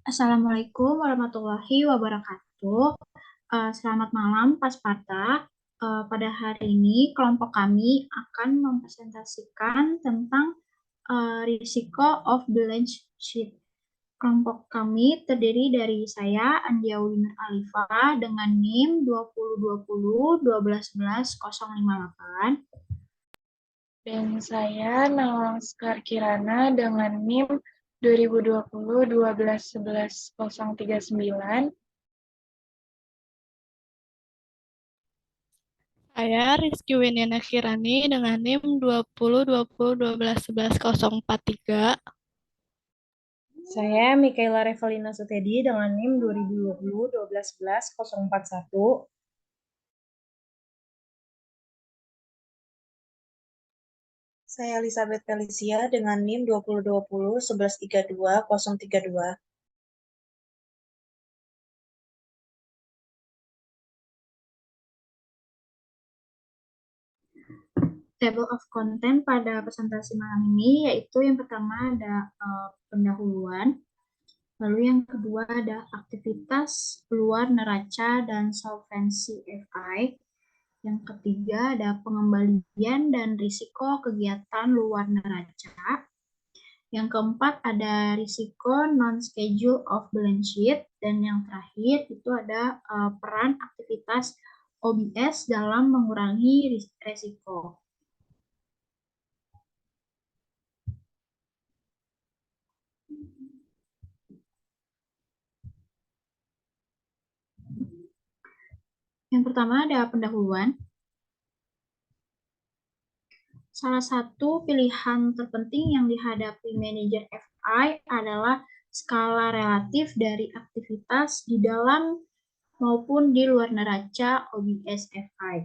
Assalamualaikum warahmatullahi wabarakatuh. Selamat malam, Pak Sparta. Pada hari ini, kelompok kami akan mempresentasikan tentang risiko of balance sheet. Kelompok kami terdiri dari saya, Andiawina Alifa, dengan NIM 2020-1211-058. Dan saya Nawang Sekar Kirana dengan NIM 2020-1211-039. Saya Rizky Winiana Kirani dengan NIM 2020-1211-043. Saya Mikaela Revalina Sutedi dengan NIM 2020-1211-041. Saya Elizabeth Felicia dengan NIM 2020-1132-032. Table of content pada presentasi malam ini, yaitu yang pertama ada pendahuluan, lalu yang kedua ada aktivitas luar neraca dan solvency FI, yang ketiga ada pengembalian dan risiko kegiatan luar neraca, yang keempat ada risiko non-schedule of balance sheet, dan yang terakhir itu ada peran aktivitas OBS dalam mengurangi risiko. Yang pertama ada pendahuluan. Salah satu pilihan terpenting yang dihadapi manajer FI adalah skala relatif dari aktivitas di dalam maupun di luar neraca OBS FI.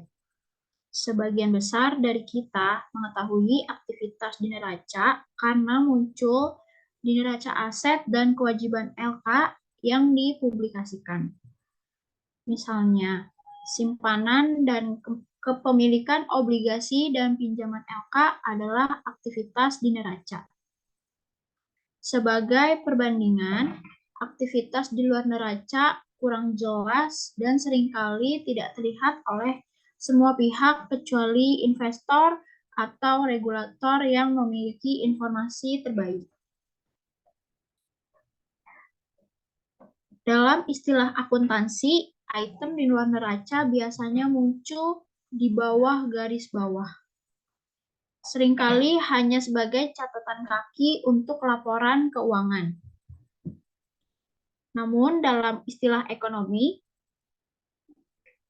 Sebagian besar dari kita mengetahui aktivitas di neraca karena muncul di neraca aset dan kewajiban LK yang dipublikasikan. Misalnya, simpanan dan kepemilikan obligasi dan pinjaman LK adalah aktivitas di neraca. Sebagai perbandingan, aktivitas di luar neraca kurang jelas dan seringkali tidak terlihat oleh semua pihak kecuali investor atau regulator yang memiliki informasi terbaik. Dalam istilah akuntansi, item di luar neraca biasanya muncul di bawah garis bawah. Seringkali hanya sebagai catatan kaki untuk laporan keuangan. Namun dalam istilah ekonomi,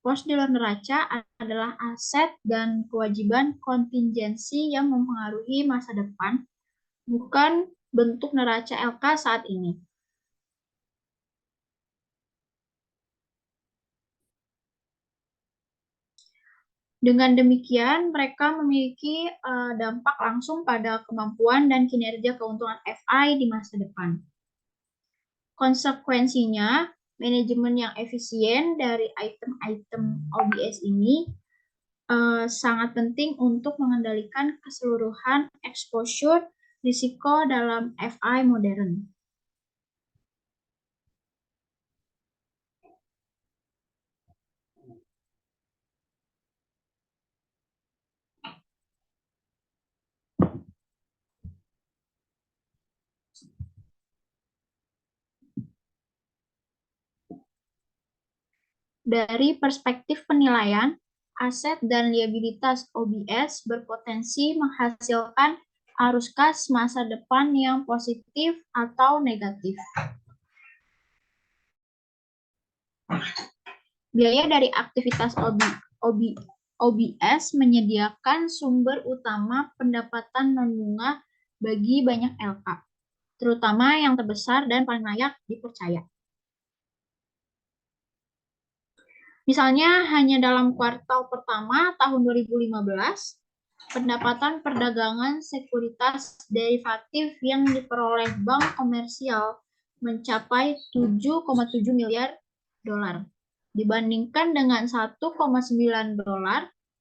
pos di luar neraca adalah aset dan kewajiban kontingensi yang mempengaruhi masa depan, bukan bentuk neraca LK saat ini. Dengan demikian, mereka memiliki dampak langsung pada kemampuan dan kinerja keuntungan FI di masa depan. Konsekuensinya, manajemen yang efisien dari item-item OBS ini sangat penting untuk mengendalikan keseluruhan exposure risiko dalam FI modern. Dari perspektif penilaian, aset dan liabilitas OBS berpotensi menghasilkan arus kas masa depan yang positif atau negatif. Biaya dari aktivitas OBS menyediakan sumber utama pendapatan non-bunga bagi banyak LK, terutama yang terbesar dan paling layak dipercaya. Misalnya, hanya dalam kuartal pertama tahun 2015, pendapatan perdagangan sekuritas derivatif yang diperoleh bank komersial mencapai 7,7 miliar dolar, dibandingkan dengan 1,9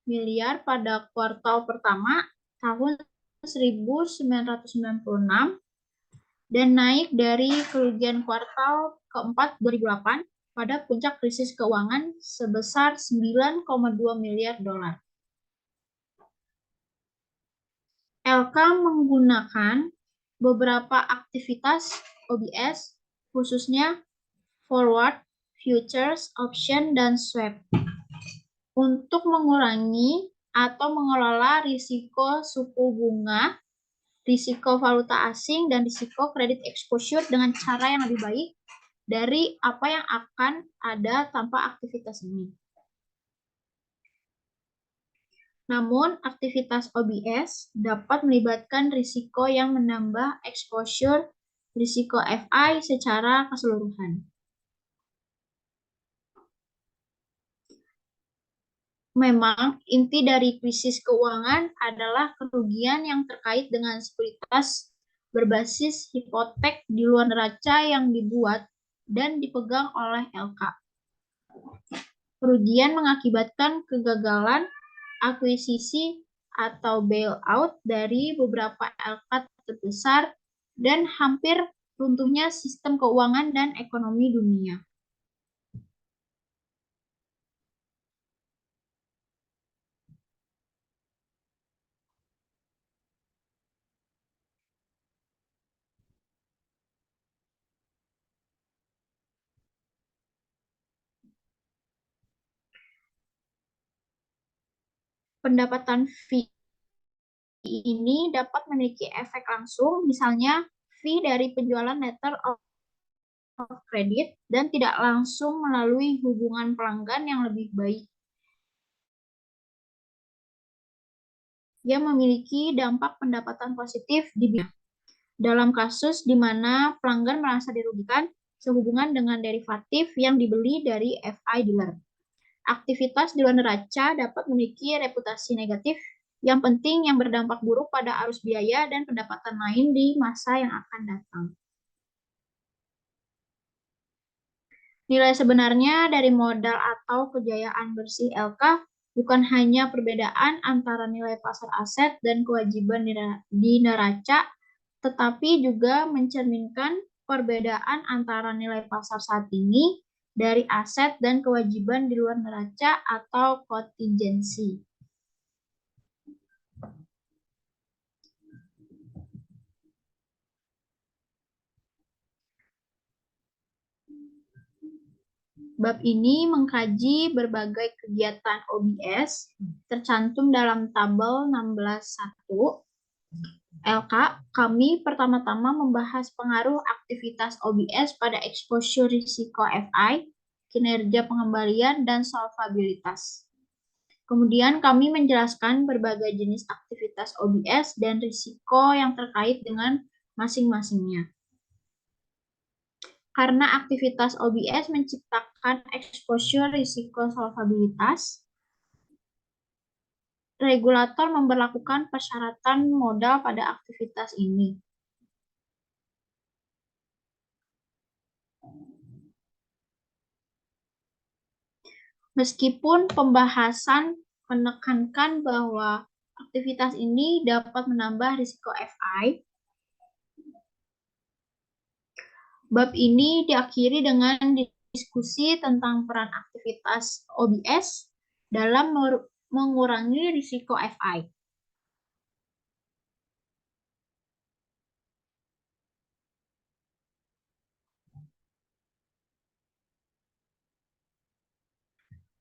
miliar pada kuartal pertama tahun 1996 dan naik dari kerugian kuartal keempat 2008 pada puncak krisis keuangan sebesar 9,2 miliar dolar. LK menggunakan beberapa aktivitas OBS, khususnya forward, futures, option, dan swap, untuk mengurangi atau mengelola risiko suku bunga, risiko valuta asing, dan risiko kredit exposure dengan cara yang lebih baik dari apa yang akan ada tanpa aktivitas ini. Namun, aktivitas OBS dapat melibatkan risiko yang menambah exposure risiko FI secara keseluruhan. Memang, inti dari krisis keuangan adalah kerugian yang terkait dengan sekuritas berbasis hipotek di luar neraca yang dibuat dan dipegang oleh LK. Kerugian mengakibatkan kegagalan akuisisi atau bailout dari beberapa LK terbesar dan hampir runtuhnya sistem keuangan dan ekonomi dunia. Pendapatan fee ini dapat memiliki efek langsung, misalnya fee dari penjualan letter of credit, dan tidak langsung melalui hubungan pelanggan yang lebih baik. Dia memiliki dampak pendapatan positif di bisnis. Dalam kasus di mana pelanggan merasa dirugikan sehubungan dengan derivatif yang dibeli dari FI dealer. Aktivitas di luar neraca dapat memiliki reputasi negatif yang penting yang berdampak buruk pada arus biaya dan pendapatan lain di masa yang akan datang. Nilai sebenarnya dari modal atau kejayaan bersih LK bukan hanya perbedaan antara nilai pasar aset dan kewajiban di neraca, tetapi juga mencerminkan perbedaan antara nilai pasar saat ini dari aset dan kewajiban di luar neraca atau kontingensi. Bab ini mengkaji berbagai kegiatan OBS tercantum dalam tabel 16.1. LK, kami pertama-tama membahas pengaruh aktivitas OBS pada exposure risiko FI, kinerja pengembalian, dan solvabilitas. Kemudian kami menjelaskan berbagai jenis aktivitas OBS dan risiko yang terkait dengan masing-masingnya. Karena aktivitas OBS menciptakan exposure risiko solvabilitas, regulator memberlakukan persyaratan modal pada aktivitas ini. Meskipun pembahasan menekankan bahwa aktivitas ini dapat menambah risiko FI, bab ini diakhiri dengan diskusi tentang peran aktivitas OBS dalam mengurangi risiko FI.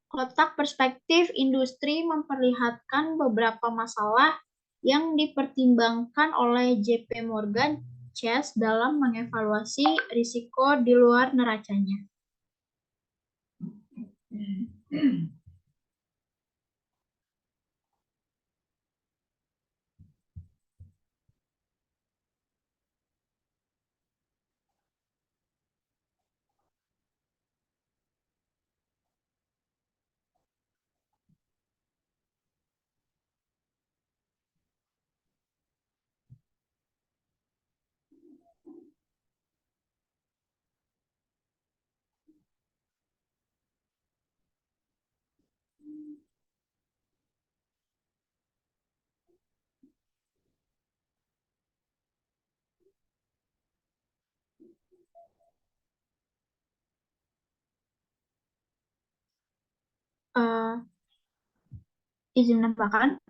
Kotak perspektif industri memperlihatkan beberapa masalah yang dipertimbangkan oleh JP Morgan Chase dalam mengevaluasi risiko di luar neracanya. eh, izin menambahkan,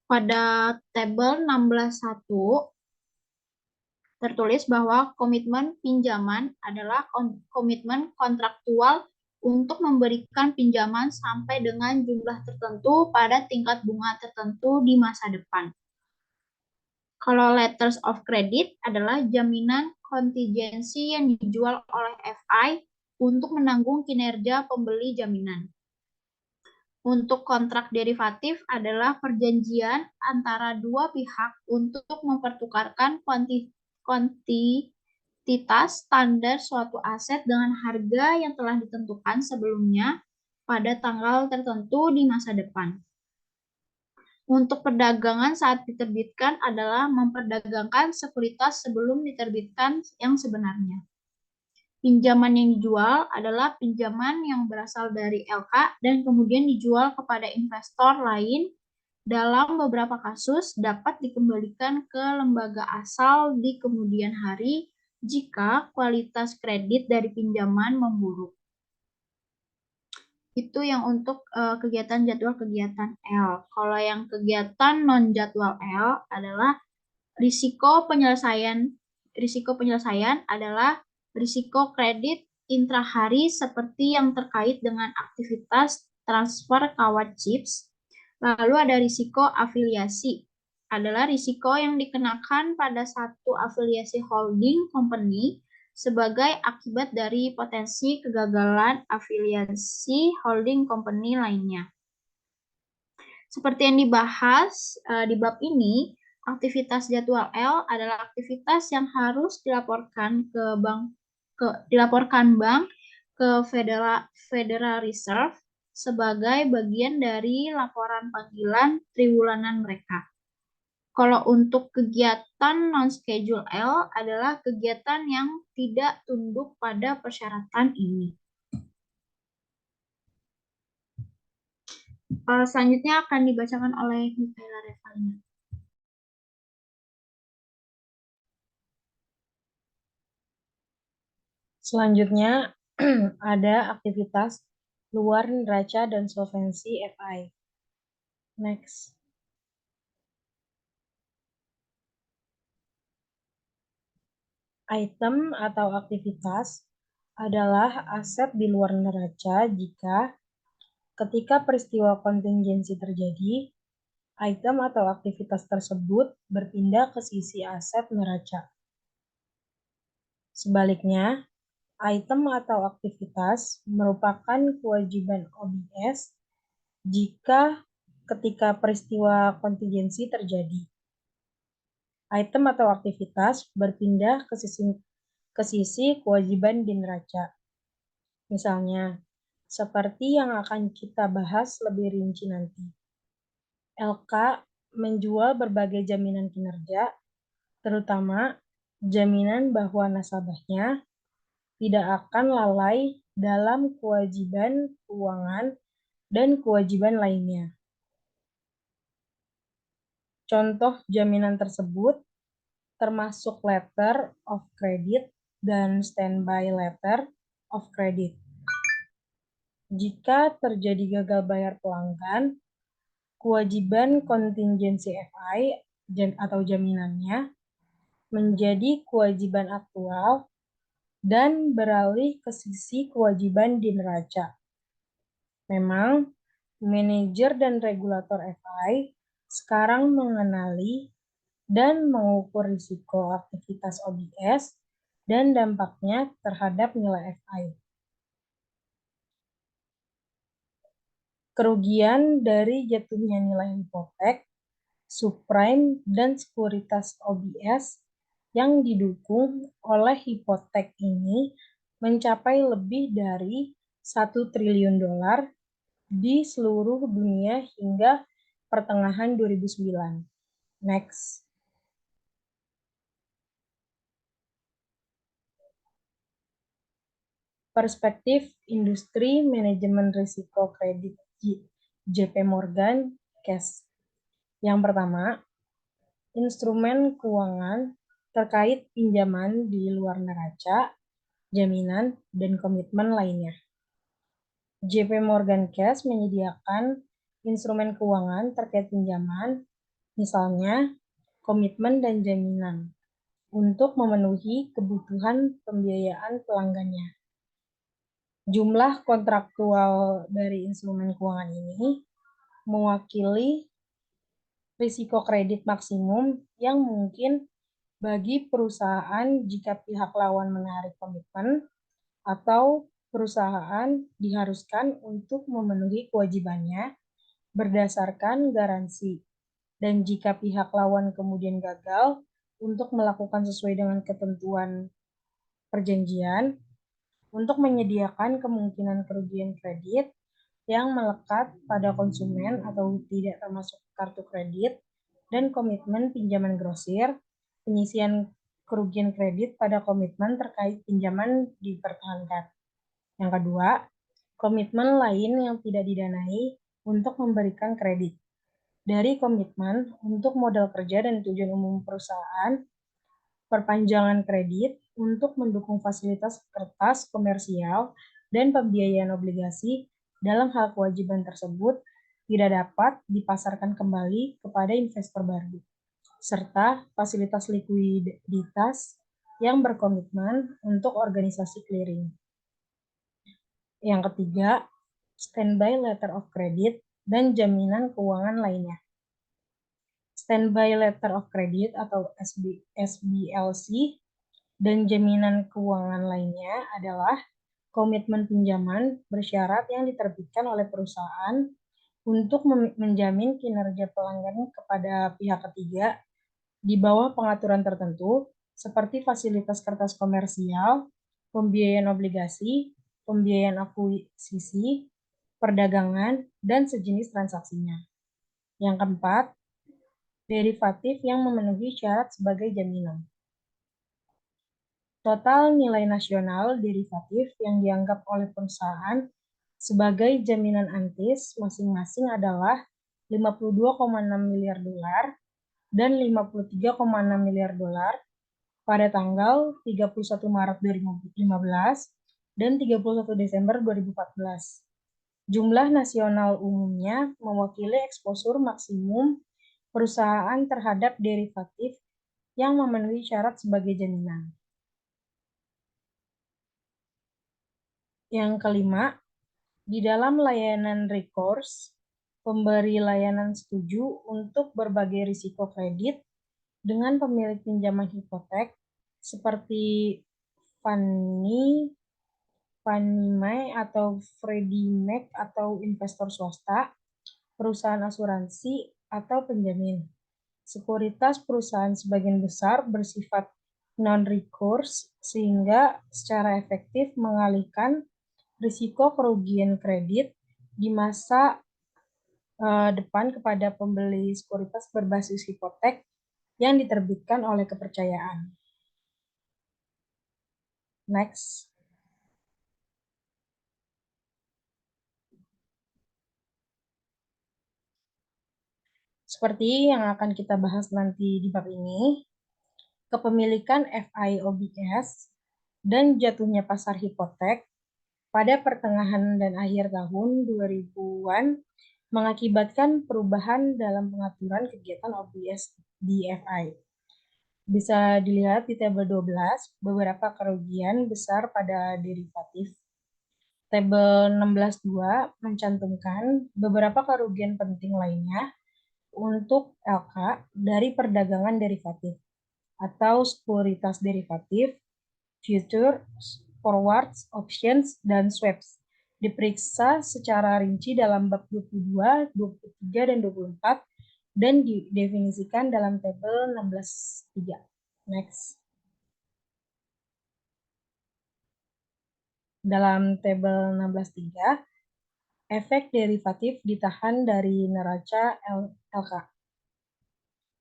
pada tabel 16.1 tertulis bahwa komitmen pinjaman adalah komitmen kontraktual untuk memberikan pinjaman sampai dengan jumlah tertentu pada tingkat bunga tertentu di masa depan. Kalau letters of credit adalah jaminan kontingensi yang dijual oleh FI untuk menanggung kinerja pembeli jaminan. Untuk kontrak derivatif adalah perjanjian antara dua pihak untuk mempertukarkan kuantitas standar suatu aset dengan harga yang telah ditentukan sebelumnya pada tanggal tertentu di masa depan. Untuk perdagangan saat diterbitkan adalah memperdagangkan sekuritas sebelum diterbitkan yang sebenarnya. Pinjaman yang dijual adalah pinjaman yang berasal dari LK dan kemudian dijual kepada investor lain. Dalam beberapa kasus dapat dikembalikan ke lembaga asal di kemudian hari jika kualitas kredit dari pinjaman memburuk. Itu yang untuk kegiatan jadwal kegiatan L. Kalau yang kegiatan non jadwal L adalah risiko penyelesaian adalah risiko kredit intrahari seperti yang terkait dengan aktivitas transfer kawat chips. Lalu ada risiko afiliasi, adalah risiko yang dikenakan pada satu afiliasi holding company sebagai akibat dari potensi kegagalan afiliasi holding company lainnya. Seperti yang dibahas di bab ini, aktivitas jadwal L adalah aktivitas yang harus dilaporkan bank ke Federal Reserve sebagai bagian dari laporan panggilan triwulan mereka. Kalau untuk kegiatan non-schedule L adalah kegiatan yang tidak tunduk pada persyaratan ini. Selanjutnya akan dibacakan oleh Mikaela Revalina. Selanjutnya ada aktivitas luar neraca dan solvensi FI. Next. Item atau aktivitas adalah aset di luar neraca jika ketika peristiwa kontingensi terjadi, item atau aktivitas tersebut berpindah ke sisi aset neraca. Sebaliknya, item atau aktivitas merupakan kewajiban OBS jika ketika peristiwa kontingensi terjadi. Item atau aktivitas berpindah ke sisi kewajiban di neraca. Misalnya, seperti yang akan kita bahas lebih rinci nanti. LK menjual berbagai jaminan kinerja, terutama jaminan bahwa nasabahnya tidak akan lalai dalam kewajiban keuangan dan kewajiban lainnya. Contoh jaminan tersebut termasuk letter of credit dan standby letter of credit. Jika terjadi gagal bayar pelanggan, kewajiban kontingensi FI atau jaminannya menjadi kewajiban aktual dan beralih ke sisi kewajiban di neraca. Memang, manajer dan regulator FI sekarang mengenali dan mengukur risiko aktivitas OBS dan dampaknya terhadap nilai FI. Kerugian dari jatuhnya nilai hipotek, subprime, dan sekuritas OBS yang didukung oleh hipotek ini mencapai lebih dari $1 triliun di seluruh dunia hingga pertengahan 2009. Next. Perspektif industri manajemen risiko kredit JP Morgan Chase. Yang pertama, instrumen keuangan terkait pinjaman di luar neraca jaminan, dan komitmen lainnya. JP Morgan Chase menyediakan instrumen keuangan terkait pinjaman, misalnya komitmen dan jaminan, untuk memenuhi kebutuhan pembiayaan pelanggannya. Jumlah kontraktual dari instrumen keuangan ini mewakili risiko kredit maksimum yang mungkin bagi perusahaan jika pihak lawan menarik komitmen atau perusahaan diharuskan untuk memenuhi kewajibannya berdasarkan garansi, dan jika pihak lawan kemudian gagal untuk melakukan sesuai dengan ketentuan perjanjian, untuk menyediakan kemungkinan kerugian kredit yang melekat pada konsumen atau tidak termasuk kartu kredit, dan komitmen pinjaman grosir, penyisian kerugian kredit pada komitmen terkait pinjaman dipertahankan. Yang kedua, komitmen lain yang tidak didanai untuk memberikan kredit. Dari komitmen untuk modal kerja dan tujuan umum perusahaan, perpanjangan kredit untuk mendukung fasilitas kertas komersial dan pembiayaan obligasi dalam hal kewajiban tersebut tidak dapat dipasarkan kembali kepada investor baru, serta fasilitas likuiditas yang berkomitmen untuk organisasi clearing. Yang ketiga, standby letter of credit dan jaminan keuangan lainnya. Standby letter of credit atau SBLC dan jaminan keuangan lainnya adalah komitmen pinjaman bersyarat yang diterbitkan oleh perusahaan untuk menjamin kinerja pelanggan kepada pihak ketiga di bawah pengaturan tertentu seperti fasilitas kertas komersial, pembiayaan obligasi, pembiayaan akuisisi, perdagangan, dan sejenis transaksinya. Yang keempat, derivatif yang memenuhi syarat sebagai jaminan. Total nilai nasional derivatif yang dianggap oleh perusahaan sebagai jaminan antis masing-masing adalah 52,6 miliar dolar dan 53,6 miliar dolar pada tanggal 31 Maret 2015 dan 31 Desember 2014. Jumlah nasional umumnya mewakili eksposur maksimum perusahaan terhadap derivatif yang memenuhi syarat sebagai jaminan. Yang kelima, di dalam layanan recourse, pemberi layanan setuju untuk berbagai risiko kredit dengan pemilik pinjaman hipotek seperti Fannie Mae atau Freddie Mac atau investor swasta, perusahaan asuransi, atau penjamin. Sekuritas perusahaan sebagian besar bersifat non-recourse sehingga secara efektif mengalihkan risiko kerugian kredit di masa depan kepada pembeli sekuritas berbasis hipotek yang diterbitkan oleh kepercayaan. Next. Seperti yang akan kita bahas nanti di bab ini, kepemilikan FIOBS dan jatuhnya pasar hipotek pada pertengahan dan akhir tahun 2000-an mengakibatkan perubahan dalam pengaturan kegiatan OBS di FI. Bisa dilihat di tabel 12 beberapa kerugian besar pada derivatif. Tabel 16.2 mencantumkan beberapa kerugian penting lainnya untuk LK dari perdagangan derivatif atau sekuritas derivatif, futures, forwards, options, dan swaps. Diperiksa secara rinci dalam bab 22, 23, dan 24, dan didefinisikan dalam tabel 16.3. Next. Dalam tabel 16.3, efek derivatif ditahan dari neraca LK.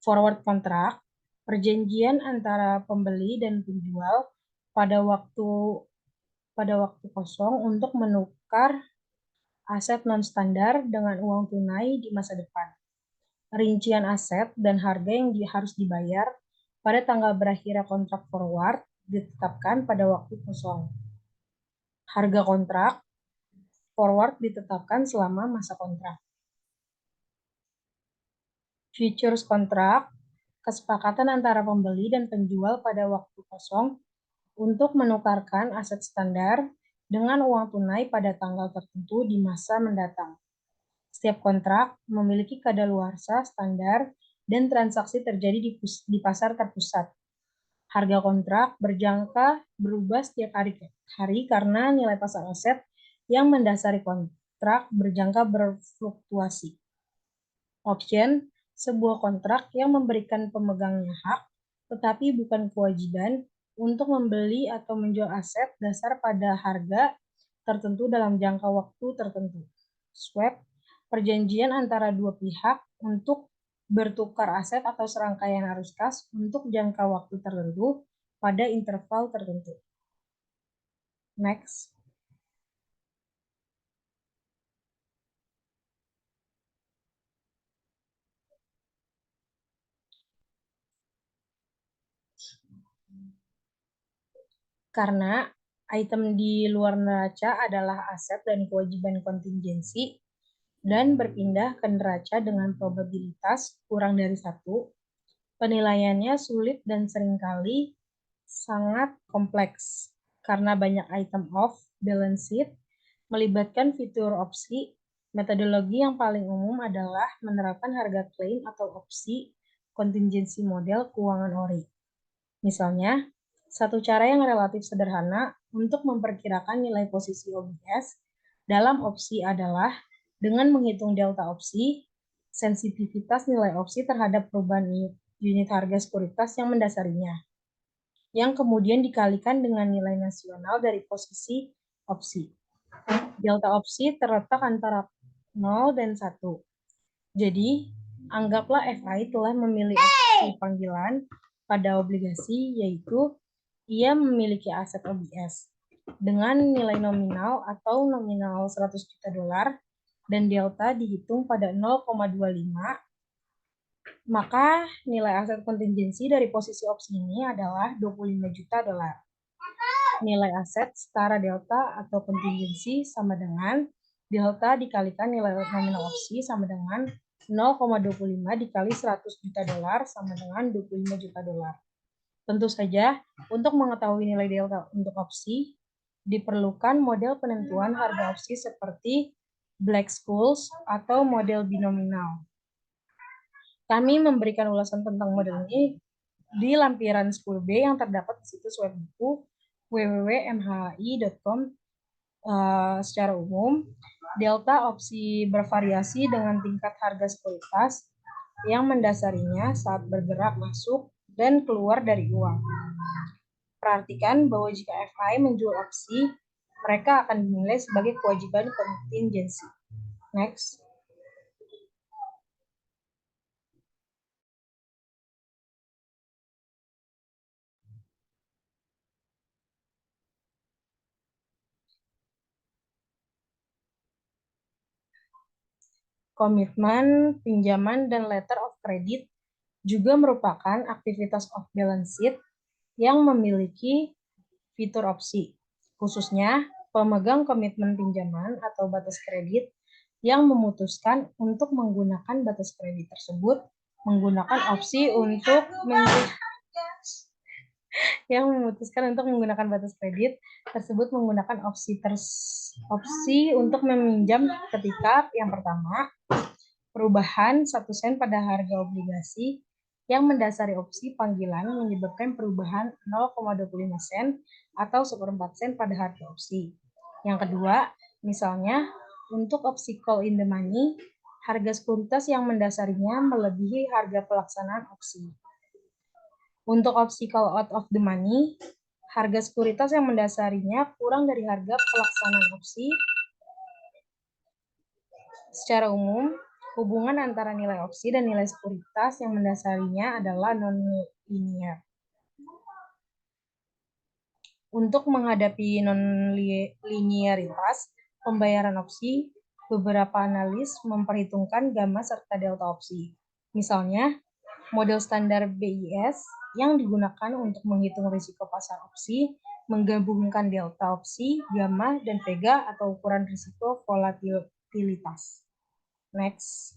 Forward contract, perjanjian antara pembeli dan penjual pada waktu kosong untuk menukar aset non-standar dengan uang tunai di masa depan. Rincian aset dan harga yang harus dibayar pada tanggal berakhirnya kontrak forward ditetapkan pada waktu kosong. Harga kontrak forward ditetapkan selama masa kontrak. Futures kontrak, kesepakatan antara pembeli dan penjual pada waktu kosong untuk menukarkan aset standar dengan uang tunai pada tanggal tertentu di masa mendatang. Setiap kontrak memiliki kadaluarsa standar dan transaksi terjadi di pasar terpusat. Harga kontrak berjangka berubah setiap hari karena nilai pasar aset yang mendasari kontrak berjangka berfluktuasi. Option, sebuah kontrak yang memberikan pemegangnya hak, tetapi bukan kewajiban untuk membeli atau menjual aset dasar pada harga tertentu dalam jangka waktu tertentu. Swap, perjanjian antara dua pihak untuk bertukar aset atau serangkaian arus kas untuk jangka waktu tertentu pada interval tertentu. Next. Karena item di luar neraca adalah aset dan kewajiban kontingensi dan berpindah ke neraca dengan probabilitas kurang dari 1, penilaiannya sulit dan seringkali sangat kompleks karena banyak item off balance sheet melibatkan fitur opsi. Metodologi yang paling umum adalah menerapkan harga klaim atau opsi kontingensi model keuangan ORI. Misalnya, satu cara yang relatif sederhana untuk memperkirakan nilai posisi OBS dalam opsi adalah dengan menghitung delta opsi, sensitivitas nilai opsi terhadap perubahan unit harga sekuritas yang mendasarinya, yang kemudian dikalikan dengan nilai nasional dari posisi opsi. Delta opsi terletak antara 0 dan 1. Jadi, anggaplah FI telah memilih opsi panggilan pada obligasi, yaitu ia memiliki aset OBS dengan nilai nominal atau nominal 100 juta dolar dan delta dihitung pada 0,25, maka nilai aset kontingensi dari posisi opsi ini adalah 25 juta dolar. Nilai aset setara delta atau kontingensi sama dengan delta dikalikan nilai nominal opsi sama dengan 0,25 dikali 100 juta dolar sama dengan 25 juta dolar. Tentu saja, untuk mengetahui nilai delta untuk opsi, diperlukan model penentuan harga opsi seperti Black-Scholes atau model binominal. Kami memberikan ulasan tentang model ini di lampiran 10B yang terdapat di situs web buku www.mhi.com. Secara umum, delta opsi bervariasi dengan tingkat harga sekuritas yang mendasarinya saat bergerak masuk dan keluar dari uang. Perhatikan bahwa jika FI menjual opsi, mereka akan dinilai sebagai kewajiban kontingensi. Next. Komitmen, pinjaman, dan letter of credit juga merupakan aktivitas off balance sheet yang memiliki fitur opsi, khususnya pemegang komitmen pinjaman atau batas kredit yang memutuskan untuk menggunakan batas kredit tersebut menggunakan opsi untuk menggunakan batas kredit tersebut menggunakan opsi untuk meminjam ketika yang pertama, perubahan 1 sen pada harga obligasi yang mendasari opsi panggilan menyebabkan perubahan 0,25 sen atau 1/4 sen pada harga opsi. Yang kedua, misalnya untuk opsi call in the money, harga sekuritas yang mendasarinya melebihi harga pelaksanaan opsi. Untuk opsi call out of the money, harga sekuritas yang mendasarinya kurang dari harga pelaksanaan opsi. Secara umum, hubungan antara nilai opsi dan nilai sekuritas yang mendasarinya adalah non-linear. Untuk menghadapi non-linearitas pembayaran opsi, beberapa analis memperhitungkan gamma serta delta opsi. Misalnya, model standar BIS yang digunakan untuk menghitung risiko pasar opsi, menggabungkan delta opsi, gamma, dan vega atau ukuran risiko volatilitas. Next.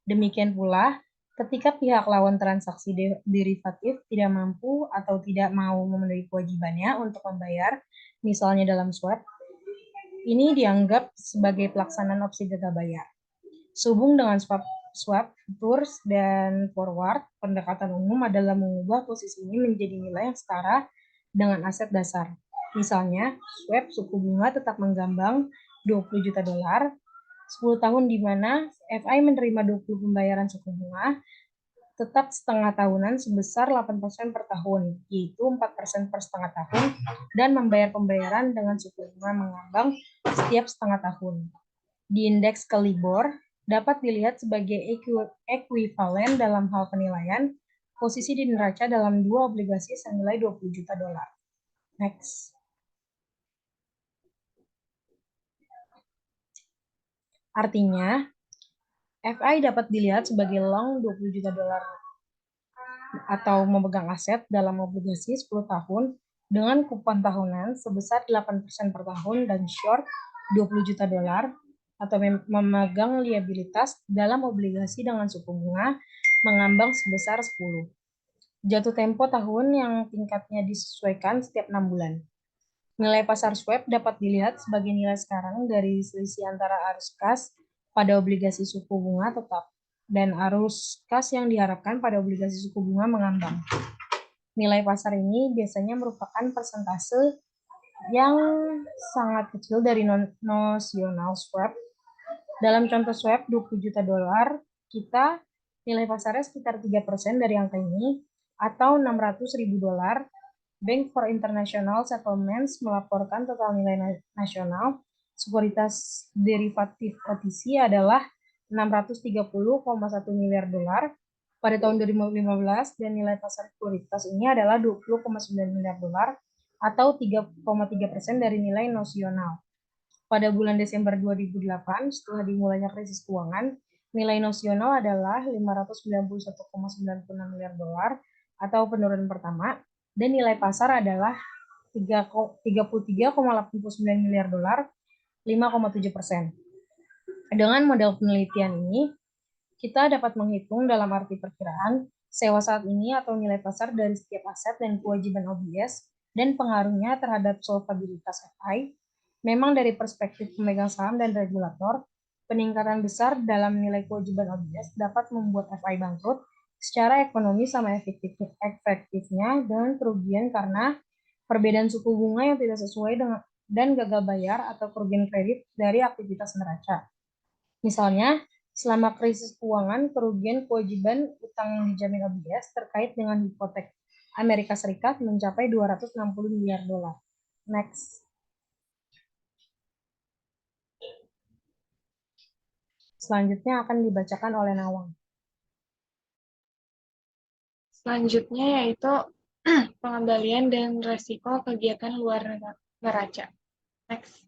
Demikian pula, ketika pihak lawan transaksi derivatif tidak mampu atau tidak mau memenuhi kewajibannya untuk membayar, misalnya dalam swap, ini dianggap sebagai pelaksanaan opsi gagal bayar. Sehubung dengan swap, futures, dan forward, pendekatan umum adalah mengubah posisi ini menjadi nilai yang setara dengan aset dasar. Misalnya, swap suku bunga tetap menggambang 20 juta dolar, 10 tahun di mana FI menerima 20 pembayaran suku bunga, tetap setengah tahunan sebesar 8% per tahun, yaitu 4% per setengah tahun, dan membayar pembayaran dengan suku bunga mengambang setiap setengah tahun. Di indeks Kelibor dapat dilihat sebagai ekuivalen dalam hal penilaian posisi di neraca dalam dua obligasi senilai 20 juta dolar. Next. Artinya, FI dapat dilihat sebagai long 20 juta dolar atau memegang aset dalam obligasi 10 tahun dengan kupon tahunan sebesar 8% per tahun dan short 20 juta dolar atau memegang liabilitas dalam obligasi dengan suku bunga mengambang sebesar 10. Jatuh tempo tahun yang tingkatnya disesuaikan setiap 6 bulan. Nilai pasar swap dapat dilihat sebagai nilai sekarang dari selisih antara arus kas pada obligasi suku bunga tetap dan arus kas yang diharapkan pada obligasi suku bunga mengambang. Nilai pasar ini biasanya merupakan persentase yang sangat kecil dari nosional swap. Dalam contoh swap 20 juta dolar, kita nilai pasarnya sekitar 3% dari angka ini, atau 600.000 dolar. Bank for International Settlements melaporkan total nilai nasional sekuritas derivatif OTC adalah 630,1 miliar dolar pada tahun 2015 dan nilai pasar sekuritas ini adalah 20,9 miliar dolar atau 3,3% dari nilai nosional. Pada bulan Desember 2008, setelah dimulainya krisis keuangan, nilai nosional adalah 591,96 miliar dolar atau penurunan pertama, dan nilai pasar adalah 33,89 miliar dolar, 5,7%. Dengan model penelitian ini, kita dapat menghitung dalam arti perkiraan sewa saat ini atau nilai pasar dari setiap aset dan kewajiban OBS dan pengaruhnya terhadap solvabilitas FI. Memang dari perspektif pemegang saham dan regulator, peningkatan besar dalam nilai kewajiban OBS dapat membuat FI bangkrut secara ekonomi sama efektifnya dengan kerugian karena perbedaan suku bunga yang tidak sesuai dengan dan gagal bayar atau kerugian kredit dari aktivitas neraca. Misalnya, selama krisis keuangan, kerugian kewajiban utang yang dijamin OBS terkait dengan hipotek Amerika Serikat mencapai 260 miliar dolar. Next. Selanjutnya akan dibacakan oleh Nawang. Selanjutnya yaitu pengembalian dan resiko kegiatan luar neraca. Next.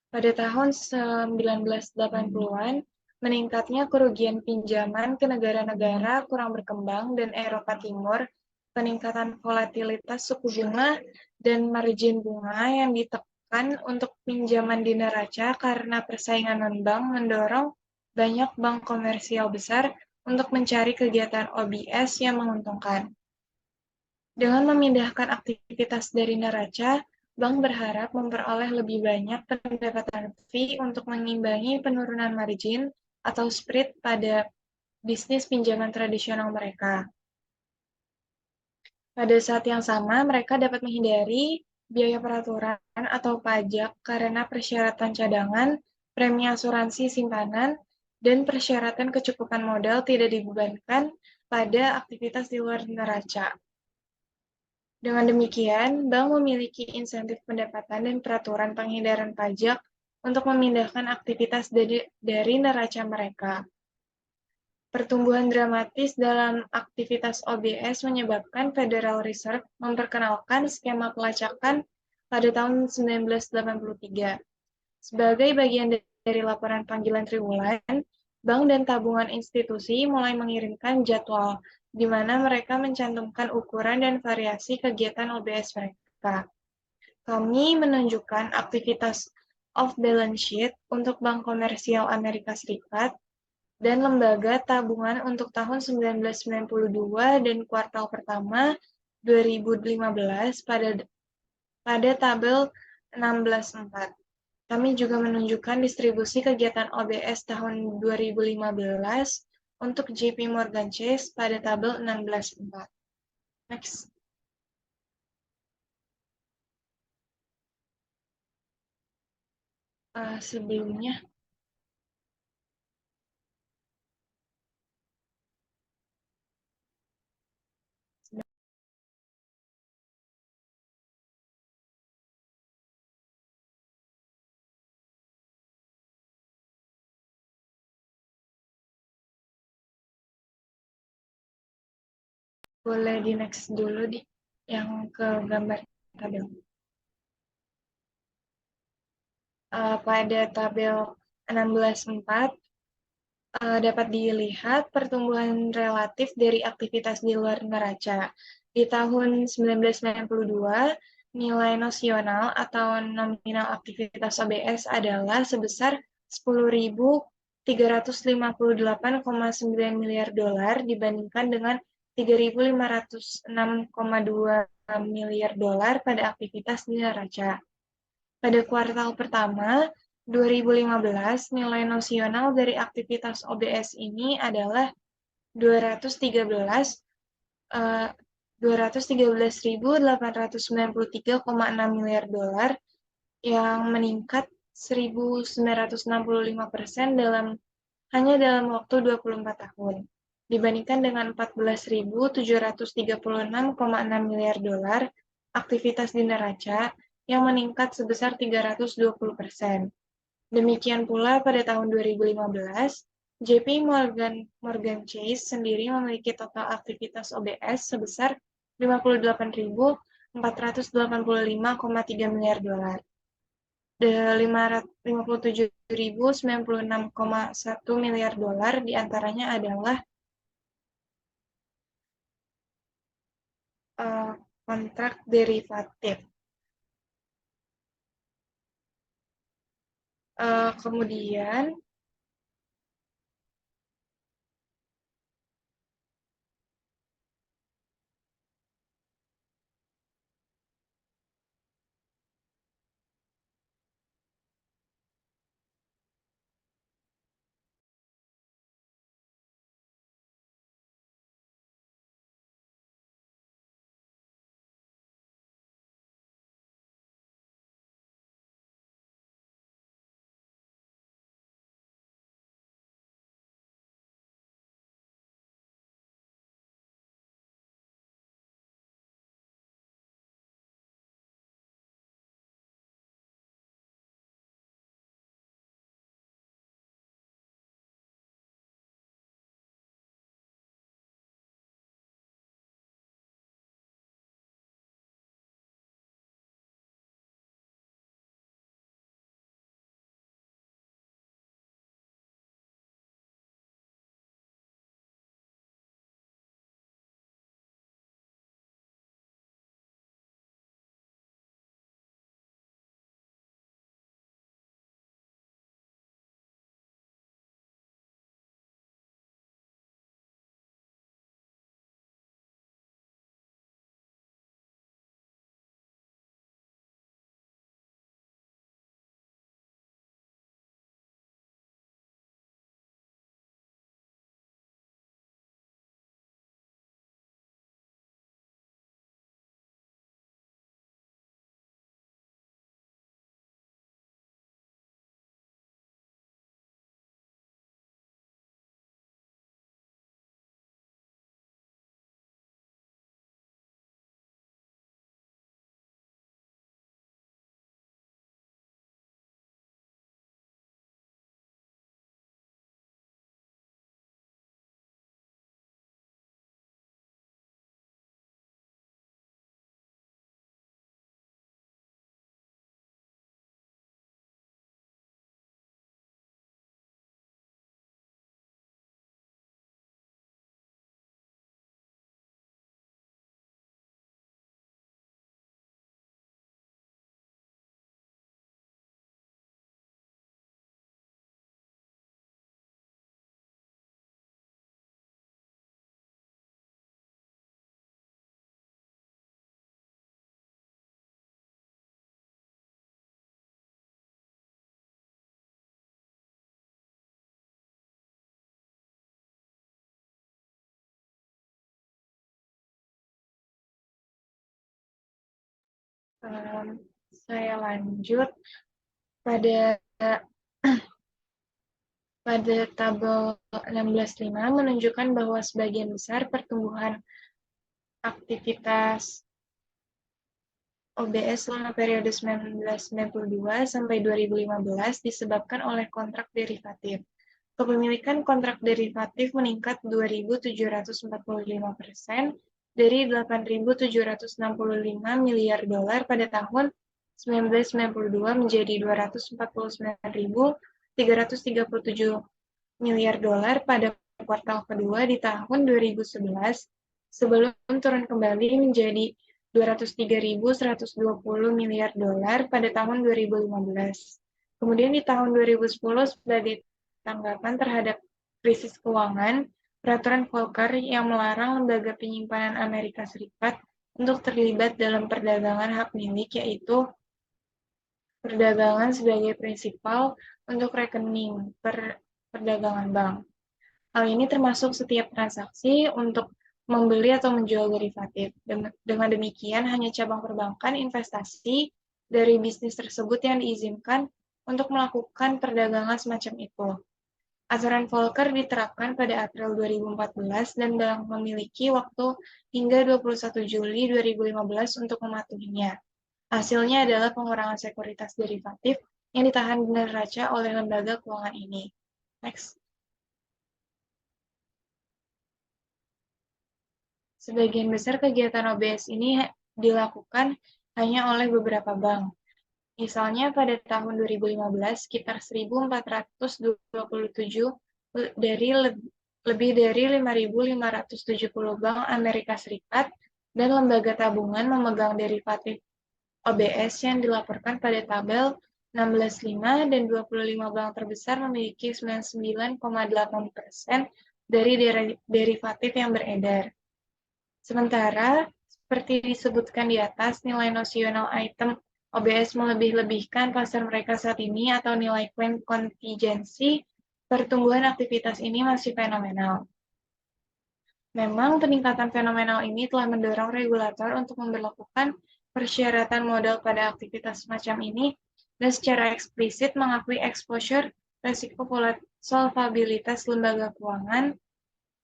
Pada tahun 1980-an, meningkatnya kerugian pinjaman ke negara-negara kurang berkembang dan Eropa Timur, peningkatan volatilitas suku bunga dan margin bunga yang ditekan untuk pinjaman di neraca karena persaingan non-bank mendorong banyak bank komersial besar untuk mencari kegiatan OBS yang menguntungkan. Dengan memindahkan aktivitas dari neraca, bank berharap memperoleh lebih banyak pendapatan fee untuk mengimbangi penurunan margin atau spread pada bisnis pinjaman tradisional mereka. Pada saat yang sama, mereka dapat menghindari biaya peraturan atau pajak karena persyaratan cadangan, premi asuransi simpanan, dan persyaratan kecukupan modal tidak dibebankan pada aktivitas di luar neraca. Dengan demikian, bank memiliki insentif pendapatan dan peraturan penghindaran pajak untuk memindahkan aktivitas dari neraca mereka. Pertumbuhan dramatis dalam aktivitas OBS menyebabkan Federal Reserve memperkenalkan skema pelacakan pada tahun 1983. Sebagai bagian dari laporan panggilan triwulan, bank dan tabungan institusi mulai mengirimkan jadwal, di mana mereka mencantumkan ukuran dan variasi kegiatan OBS mereka. Kami menunjukkan aktivitas off-balance sheet untuk Bank Komersial Amerika Serikat dan Lembaga Tabungan untuk tahun 1992 dan kuartal pertama 2015 pada tabel 16.4. Kami juga menunjukkan distribusi kegiatan OBS tahun 2015 untuk JP Morgan Chase pada tabel 16.4. Next. Sebelumnya, boleh di next dulu di yang ke gambar tabel. Pada tabel 16.4 dapat dilihat pertumbuhan relatif dari aktivitas di luar neraca. Di tahun 1992, nilai nosional atau nominal aktivitas OBS adalah sebesar 10.358,9 miliar dolar dibandingkan dengan 3.506,2 miliar dolar pada aktivitas di neraca. Pada kuartal pertama 2015, nilai nosional dari aktivitas OBS ini adalah 213.893,6 miliar dolar yang meningkat 1.965% hanya dalam waktu 24 tahun, dibandingkan dengan 14.736,6 miliar dolar aktivitas di neraca yang meningkat sebesar 320%. Demikian pula pada tahun 2015, JP Morgan Chase sendiri memiliki total aktivitas OBS sebesar 58.485,3 miliar dolar. 57.096,1 miliar dolar diantaranya adalah kontrak derivatif. Kemudian Saya lanjut pada pada tabel 16.5 menunjukkan bahwa sebagian besar pertumbuhan aktivitas OBS selama periode 1992 sampai 2015 disebabkan oleh kontrak derivatif. Kepemilikan kontrak derivatif meningkat 2.745% dari 8.765 miliar dolar pada tahun 1992 menjadi 249.337 miliar dolar pada kuartal kedua di tahun 2011 sebelum turun kembali menjadi 203.120 miliar dolar pada tahun 2015. Kemudian di tahun 2010 sebagai tanggapan terhadap krisis keuangan, peraturan Volcker yang melarang lembaga penyimpanan Amerika Serikat untuk terlibat dalam perdagangan hak milik, yaitu perdagangan sebagai prinsipal untuk rekening perdagangan bank. Hal ini termasuk setiap transaksi untuk membeli atau menjual derivatif. Dengan demikian, hanya cabang perbankan investasi dari bisnis tersebut yang diizinkan untuk melakukan perdagangan semacam itu. Aturan Volcker diterapkan pada April 2014 dan bank memiliki waktu hingga 21 Juli 2015 untuk mematuhinya. Hasilnya adalah pengurangan sekuritas derivatif yang ditahan di neraca oleh lembaga keuangan ini. Next. Sebagian besar kegiatan OBS ini dilakukan hanya oleh beberapa bank. Misalnya pada tahun 2015, sekitar 1.427 dari lebih dari 5.570 bank Amerika Serikat dan lembaga tabungan memegang derivatif OBS yang dilaporkan pada tabel 16.5 dan 25 bank terbesar memiliki 99,8% dari derivatif yang beredar. Sementara, seperti disebutkan di atas, nilai nosional item OBS melebih-lebihkan pasar mereka saat ini atau nilai klaim kontingensi, pertumbuhan aktivitas ini masih fenomenal. Memang peningkatan fenomenal ini telah mendorong regulator untuk memberlakukan persyaratan modal pada aktivitas semacam ini dan secara eksplisit mengakui exposure resiko solvabilitas lembaga keuangan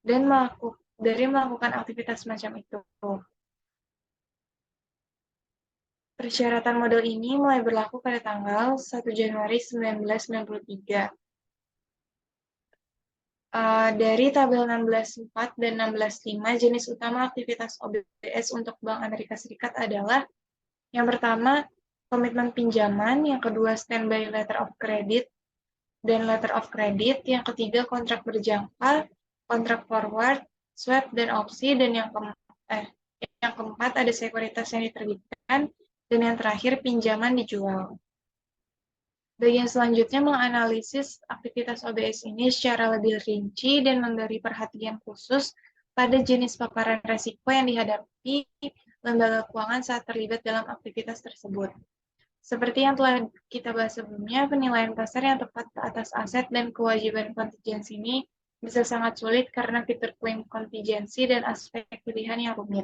dan melakukan aktivitas semacam itu. Persyaratan model ini mulai berlaku pada tanggal 1 Januari 1993. Dari tabel 16.4 dan 16.5, jenis utama aktivitas OBS untuk Bank Amerika Serikat adalah yang pertama, komitmen pinjaman, yang kedua, standby letter of credit dan letter of credit, yang ketiga, kontrak berjangka, kontrak forward, swap, dan opsi, dan yang keempat ada sekuritas yang diterbitkan, dan yang terakhir pinjaman dijual. Bagian selanjutnya menganalisis aktivitas OBS ini secara lebih rinci dan memberi perhatian khusus pada jenis paparan resiko yang dihadapi lembaga keuangan saat terlibat dalam aktivitas tersebut. Seperti yang telah kita bahas sebelumnya, penilaian pasar yang tepat atas aset dan kewajiban kontingensi ini bisa sangat sulit karena fitur klaim kontingensi dan aspek pilihan yang rumit.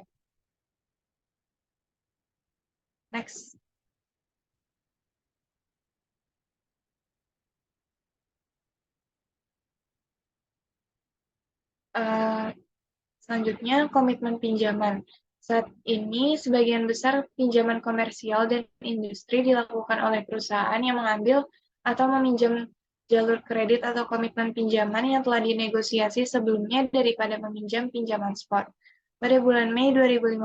Next. Selanjutnya, komitmen pinjaman. Saat ini, sebagian besar pinjaman komersial dan industri dilakukan oleh perusahaan yang mengambil atau meminjam jalur kredit atau komitmen pinjaman yang telah dinegosiasi sebelumnya daripada meminjam pinjaman spot. Pada bulan Mei 2015,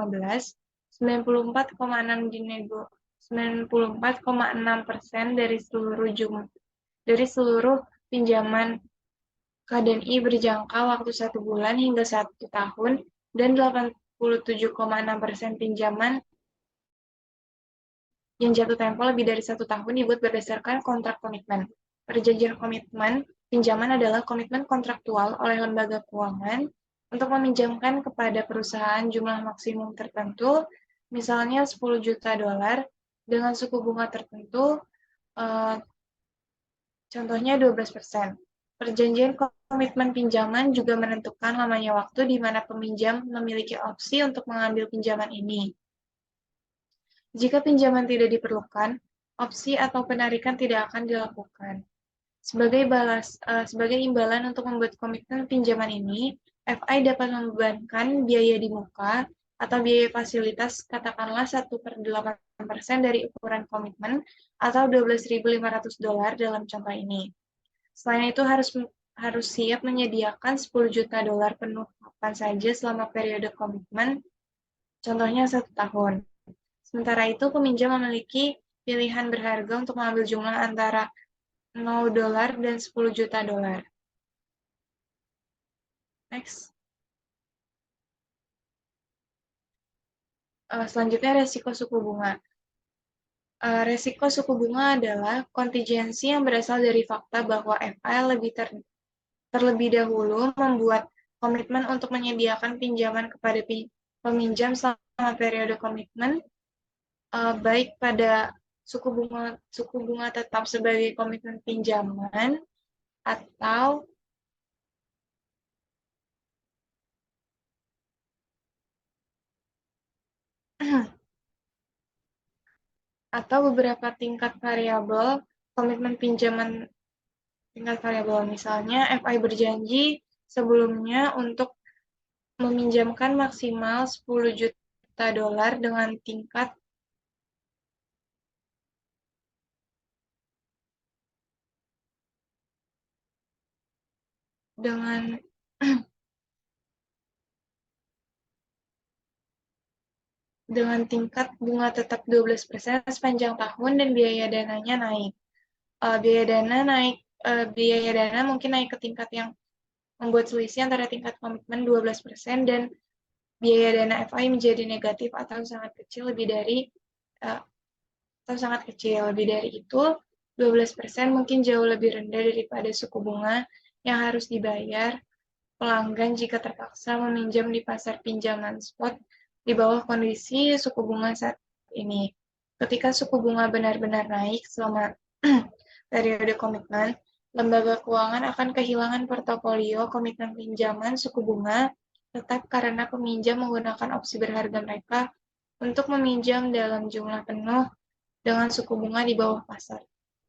94,6% dari seluruh pinjaman KDNI berjangka waktu 1 bulan hingga 1 tahun, dan 87,6% pinjaman yang jatuh tempo lebih dari 1 tahun dibuat berdasarkan kontrak komitmen. Perjanjian komitmen pinjaman adalah komitmen kontraktual oleh lembaga keuangan untuk meminjamkan kepada perusahaan jumlah maksimum tertentu, misalnya 10 juta dolar, dengan suku bunga tertentu, contohnya 12%. Perjanjian komitmen pinjaman juga menentukan lamanya waktu di mana peminjam memiliki opsi untuk mengambil pinjaman ini. Jika pinjaman tidak diperlukan, opsi atau penarikan tidak akan dilakukan. Sebagai imbalan untuk membuat komitmen pinjaman ini, FI dapat membebankan biaya di muka atau biaya fasilitas katakanlah 1/8% dari ukuran komitmen atau $12.500 dalam contoh ini. Selain itu harus siap menyediakan $10 juta penuh kapan saja selama periode komitmen, contohnya 1 tahun. Sementara itu, peminjam memiliki pilihan berharga untuk mengambil jumlah antara $0 dan $10 juta. Next. Selanjutnya, resiko suku bunga. Resiko suku bunga adalah kontingensi yang berasal dari fakta bahwa FI terlebih dahulu membuat komitmen untuk menyediakan pinjaman kepada peminjam selama periode komitmen, baik pada suku bunga tetap sebagai komitmen pinjaman atau beberapa tingkat variabel komitmen pinjaman tingkat variabel. Misalnya, FI berjanji sebelumnya untuk meminjamkan maksimal $10 juta dengan tingkat dengan tingkat bunga tetap 12% sepanjang tahun dan biaya dananya naik. Biaya dana mungkin naik ke tingkat yang membuat selisih antara tingkat komitmen 12% dan biaya dana FI menjadi negatif atau sangat kecil lebih dari itu, 12% mungkin jauh lebih rendah daripada suku bunga yang harus dibayar pelanggan jika terpaksa meminjam di pasar pinjaman spot di bawah kondisi suku bunga saat ini. Ketika suku bunga benar-benar naik selama periode komitmen, lembaga keuangan akan kehilangan portofolio komitmen pinjaman suku bunga tetap karena peminjam menggunakan opsi berharga mereka untuk meminjam dalam jumlah penuh dengan suku bunga di bawah pasar.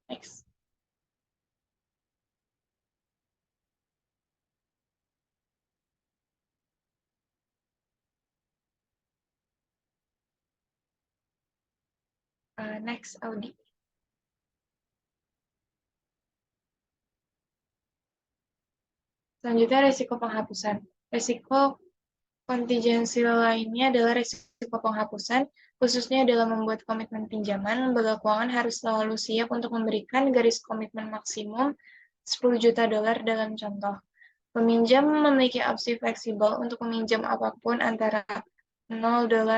Next. Next, Audi. Selanjutnya, resiko penghapusan. Resiko kontingensi lainnya adalah resiko penghapusan, khususnya dalam membuat komitmen pinjaman. Lembaga keuangan harus selalu siap untuk memberikan garis komitmen maksimum $10 juta dalam contoh. Peminjam memiliki opsi fleksibel untuk meminjam apapun antara $0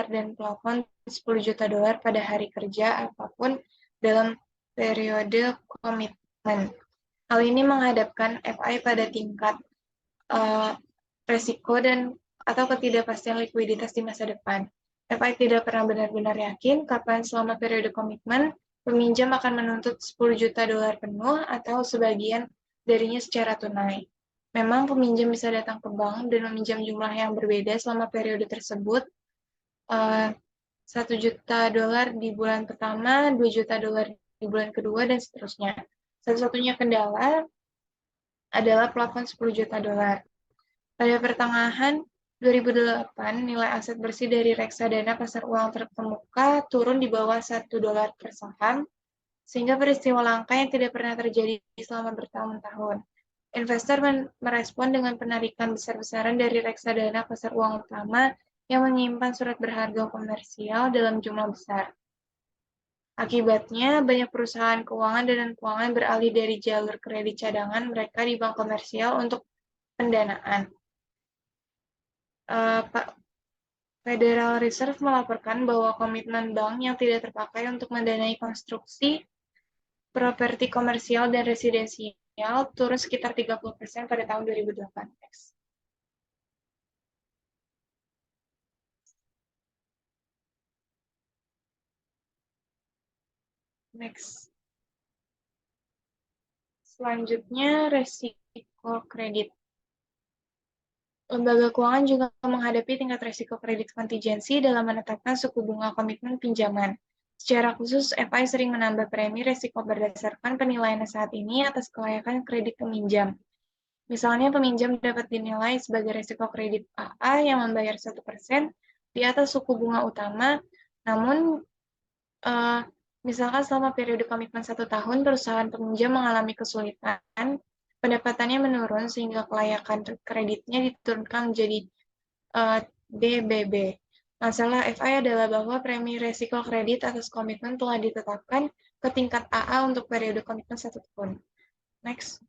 dan plafon $10 juta pada hari kerja apapun dalam periode komitmen. Hal ini menghadapkan FI pada tingkat resiko atau ketidakpastian likuiditas di masa depan. FI tidak pernah benar-benar yakin kapan selama periode komitmen peminjam akan menuntut $10 juta penuh atau sebagian darinya secara tunai. Memang peminjam bisa datang ke bank dan meminjam jumlah yang berbeda selama periode tersebut, $1 juta di bulan pertama, $2 juta di bulan kedua, dan seterusnya. Satu-satunya kendala adalah plafon $10 juta. Pada pertengahan 2008, nilai aset bersih dari reksadana pasar uang terkemuka turun di bawah $1 per saham, sehingga peristiwa langka yang tidak pernah terjadi selama bertahun-tahun. Investor merespon dengan penarikan besar-besaran dari reksadana pasar uang utama yang menyimpan surat berharga komersial dalam jumlah besar. Akibatnya, banyak perusahaan keuangan dan keuangan beralih dari jalur kredit cadangan mereka di bank komersial untuk pendanaan. Federal Reserve melaporkan bahwa komitmen bank yang tidak terpakai untuk mendanai konstruksi properti komersial dan residensial turun sekitar 30% pada tahun 2008. Next. Selanjutnya, resiko kredit. Lembaga keuangan juga menghadapi tingkat resiko kredit kontingensi dalam menetapkan suku bunga komitmen pinjaman. Secara khusus, FI sering menambah premi resiko berdasarkan penilaian saat ini atas kelayakan kredit peminjam. Misalnya, peminjam dapat dinilai sebagai resiko kredit AA yang membayar 1% di atas suku bunga utama, namun misalkan selama periode komitmen 1 tahun, perusahaan peminjam mengalami kesulitan, pendapatannya menurun sehingga kelayakan kreditnya diturunkan menjadi BBB. Masalah FI adalah bahwa premi resiko kredit atas komitmen telah ditetapkan ke tingkat AA untuk periode komitmen 1 tahun. Next.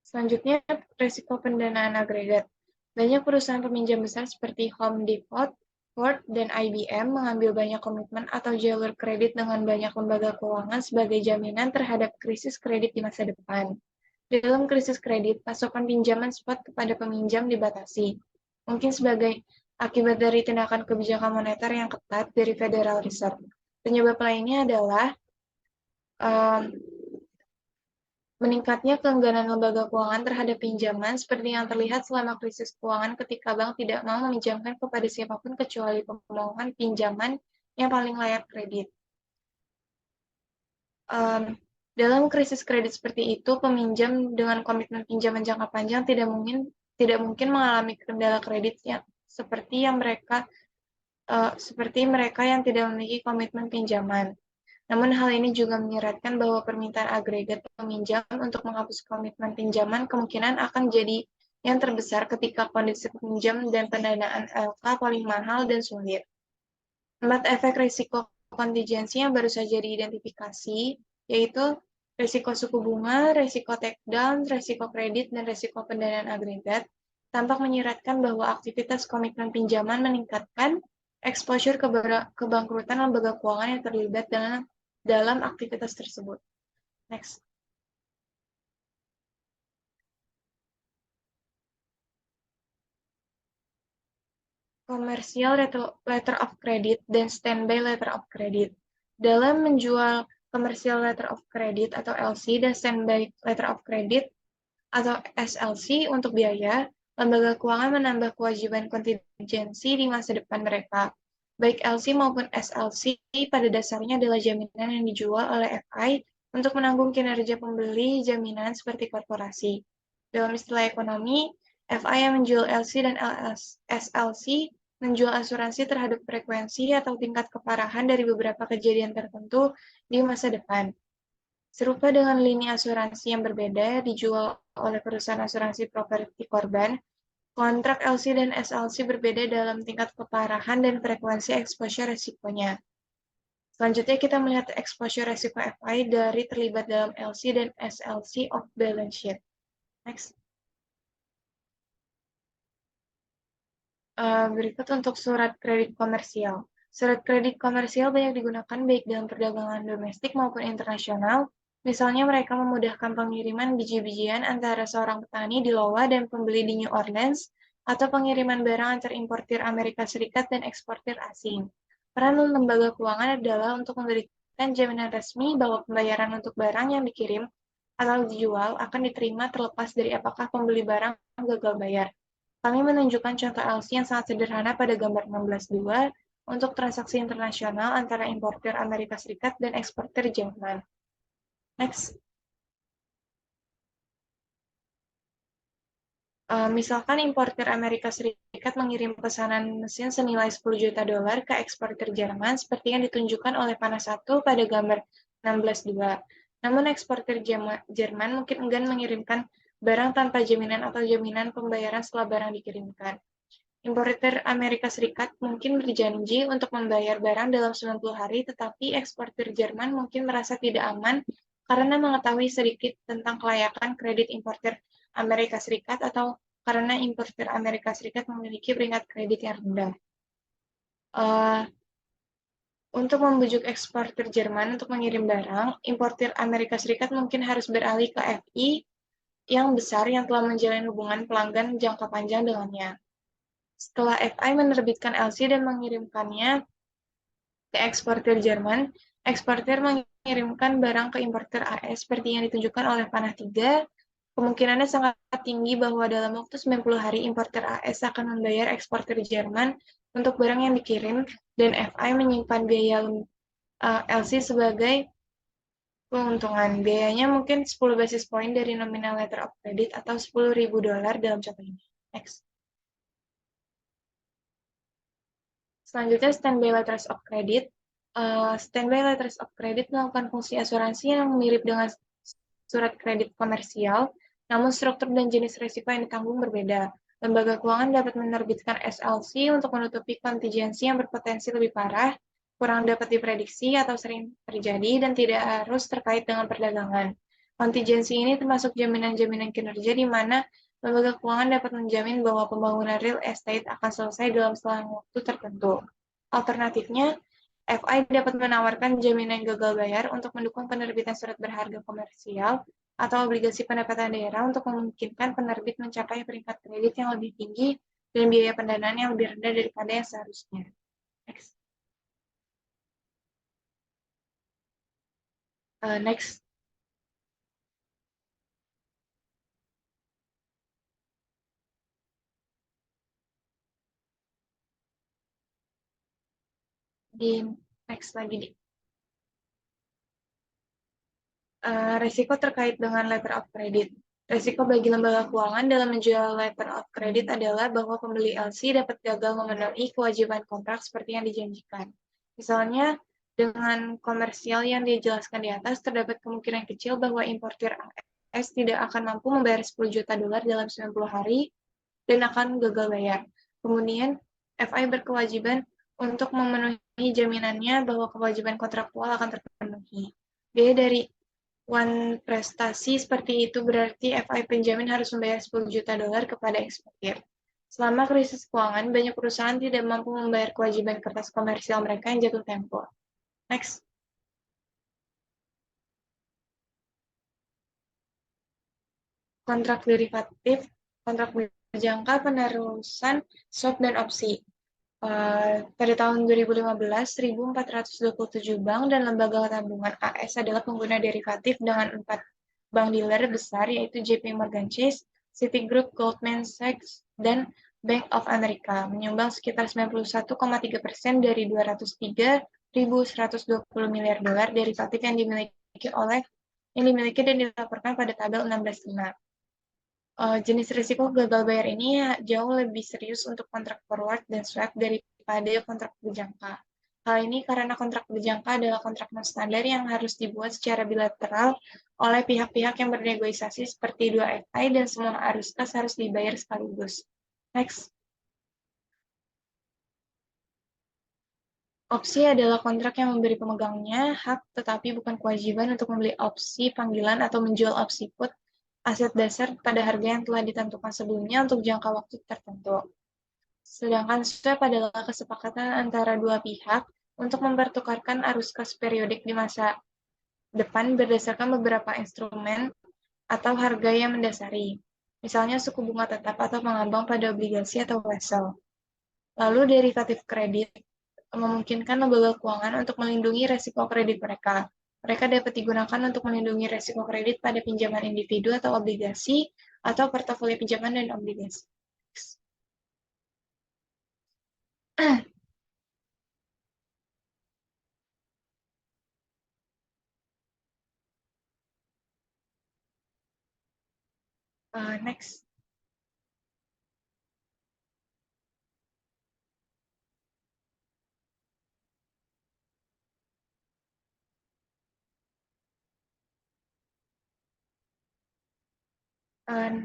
Selanjutnya, resiko pendanaan agregat. Banyak perusahaan peminjam besar seperti Home Depot, Ford, dan IBM mengambil banyak komitmen atau jalur kredit dengan banyak lembaga keuangan sebagai jaminan terhadap krisis kredit di masa depan. Dalam krisis kredit, pasokan pinjaman spot kepada peminjam dibatasi, mungkin sebagai akibat dari tindakan kebijakan moneter yang ketat dari Federal Reserve. Penyebab lainnya adalah meningkatnya keengganan lembaga keuangan terhadap pinjaman seperti yang terlihat selama krisis keuangan ketika bank tidak mau meminjamkan kepada siapapun kecuali pemohon pinjaman yang paling layak kredit. Dalam krisis kredit seperti itu, peminjam dengan komitmen pinjaman jangka panjang tidak mungkin mengalami kendala kredit seperti mereka yang tidak memiliki komitmen pinjaman. Namun hal ini juga menyeratkan bahwa permintaan agregat peminjam untuk menghapus komitmen pinjaman kemungkinan akan jadi yang terbesar ketika kondisi peminjam dan pendanaan LK paling mahal dan sulit. 4 efek risiko kontingensi yang baru saja diidentifikasi, yaitu risiko suku bunga, risiko take down, risiko kredit, dan risiko pendanaan agregat, tampak menyeratkan bahwa aktivitas komitmen pinjaman meningkatkan exposure kebangkrutan lembaga keuangan yang terlibat dalam aktivitas tersebut. Next. Commercial letter of credit dan standby letter of credit. Dalam menjual commercial letter of credit atau LC dan standby letter of credit atau SLC untuk biaya, lembaga keuangan menambah kewajiban kontingensi di masa depan mereka. Baik LC maupun SLC pada dasarnya adalah jaminan yang dijual oleh FI untuk menanggung kinerja pembeli jaminan seperti korporasi. Dalam istilah ekonomi, FI yang menjual LC dan SLC menjual asuransi terhadap frekuensi atau tingkat keparahan dari beberapa kejadian tertentu di masa depan. Serupa dengan lini asuransi yang berbeda dijual oleh perusahaan asuransi properti korban, kontrak LC dan SLC berbeda dalam tingkat keparahan dan frekuensi exposure resikonya. Selanjutnya kita melihat exposure resiko FI dari terlibat dalam LC dan SLC off balance sheet. Next. Berikut untuk surat kredit komersial. Surat kredit komersial banyak digunakan baik dalam perdagangan domestik maupun internasional. Misalnya mereka memudahkan pengiriman biji-bijian antara seorang petani di Iowa dan pembeli di New Orleans, atau pengiriman barang antar importir Amerika Serikat dan eksportir asing. Peran lembaga keuangan adalah untuk memberikan jaminan resmi bahwa pembayaran untuk barang yang dikirim atau dijual akan diterima terlepas dari apakah pembeli barang gagal bayar. Kami menunjukkan contoh LC yang sangat sederhana pada gambar 16.2 untuk transaksi internasional antara importir Amerika Serikat dan eksportir Jerman. Next. Misalkan importir Amerika Serikat mengirim pesanan mesin senilai $10 juta ke eksportir Jerman seperti yang ditunjukkan oleh panah 1 pada gambar 16.2. Namun eksportir Jerman mungkin enggan mengirimkan barang tanpa jaminan atau jaminan pembayaran setelah barang dikirimkan. Importir Amerika Serikat mungkin berjanji untuk membayar barang dalam 90 hari, tetapi eksportir Jerman mungkin merasa tidak aman karena mengetahui sedikit tentang kelayakan kredit importir Amerika Serikat atau karena importir Amerika Serikat memiliki peringkat kredit yang rendah. Untuk membujuk eksportir Jerman untuk mengirim barang, importir Amerika Serikat mungkin harus beralih ke FI yang besar yang telah menjalin hubungan pelanggan jangka panjang dengannya. Setelah FI menerbitkan LC dan mengirimkannya ke eksportir Jerman, eksportir mengirimkan barang ke importir AS seperti yang ditunjukkan oleh panah 3. Kemungkinannya sangat tinggi bahwa dalam waktu 90 hari importir AS akan membayar eksportir Jerman untuk barang yang dikirim, dan FI menyimpan biaya LC sebagai keuntungan. Biayanya mungkin 10 basis point dari nominal letter of credit atau $10.000 dalam contoh ini. Next. Selanjutnya, standby letters of credit. Standby letters of credit melakukan fungsi asuransi yang mirip dengan surat kredit komersial, namun struktur dan jenis risiko yang ditanggung berbeda. Lembaga keuangan dapat menerbitkan SLC untuk menutupi kontingensi yang berpotensi lebih parah, kurang dapat diprediksi atau sering terjadi, dan tidak harus terkait dengan perdagangan. Kontingensi ini termasuk jaminan-jaminan kinerja di mana lembaga keuangan dapat menjamin bahwa pembangunan real estate akan selesai dalam selang waktu tertentu. Alternatifnya, FI dapat menawarkan jaminan gagal bayar untuk mendukung penerbitan surat berharga komersial atau obligasi pendapatan daerah untuk memungkinkan penerbit mencapai peringkat kredit yang lebih tinggi dan biaya pendanaan yang lebih rendah daripada yang seharusnya. Next. Next. Next lagi. Risiko terkait dengan letter of credit. Risiko bagi lembaga keuangan dalam menjual letter of credit adalah bahwa pembeli LC dapat gagal memenuhi kewajiban kontrak seperti yang dijanjikan. Misalnya, dengan komersial yang dijelaskan di atas, terdapat kemungkinan kecil bahwa importir AS tidak akan mampu membayar $10 juta dalam 90 hari dan akan gagal bayar. Kemudian, FI berkewajiban untuk memenuhi jaminannya bahwa kewajiban kontraktual akan terpenuhi. Biaya dari prestasi seperti itu berarti FI penjamin harus membayar $10 juta kepada eksportir. Selama krisis keuangan, banyak perusahaan tidak mampu membayar kewajiban kertas komersial mereka yang jatuh tempo. Next. Kontrak derivatif, kontrak berjangka, penerusan, swap, dan opsi. Pada tahun 2015, 1.427 bank dan lembaga tabungan AS adalah pengguna derivatif dengan 4 bank dealer besar, yaitu JP Morgan Chase, Citigroup, Goldman Sachs, dan Bank of America, menyumbang sekitar 91,3% dari $203.120 miliar derivatif yang dimiliki dan dilaporkan pada tabel 16.5. Jenis risiko gagal bayar ini jauh lebih serius untuk kontrak forward dan swap daripada kontrak berjangka. Hal ini karena kontrak berjangka adalah kontrak non-standar yang harus dibuat secara bilateral oleh pihak-pihak yang bernegosiasi seperti dua FI dan semua arus kas harus dibayar sekaligus. Next. Opsi adalah kontrak yang memberi pemegangnya hak tetapi bukan kewajiban untuk membeli opsi panggilan atau menjual opsi put aset dasar pada harga yang telah ditentukan sebelumnya untuk jangka waktu tertentu. Sedangkan swap adalah kesepakatan antara dua pihak untuk mempertukarkan arus kas periodik di masa depan berdasarkan beberapa instrumen atau harga yang mendasari, misalnya suku bunga tetap atau pengambang pada obligasi atau wesel. Lalu derivatif kredit memungkinkan lembaga keuangan untuk melindungi resiko kredit mereka. Mereka dapat digunakan untuk melindungi resiko kredit pada pinjaman individu atau obligasi, atau portofolio pinjaman dan obligasi. Next.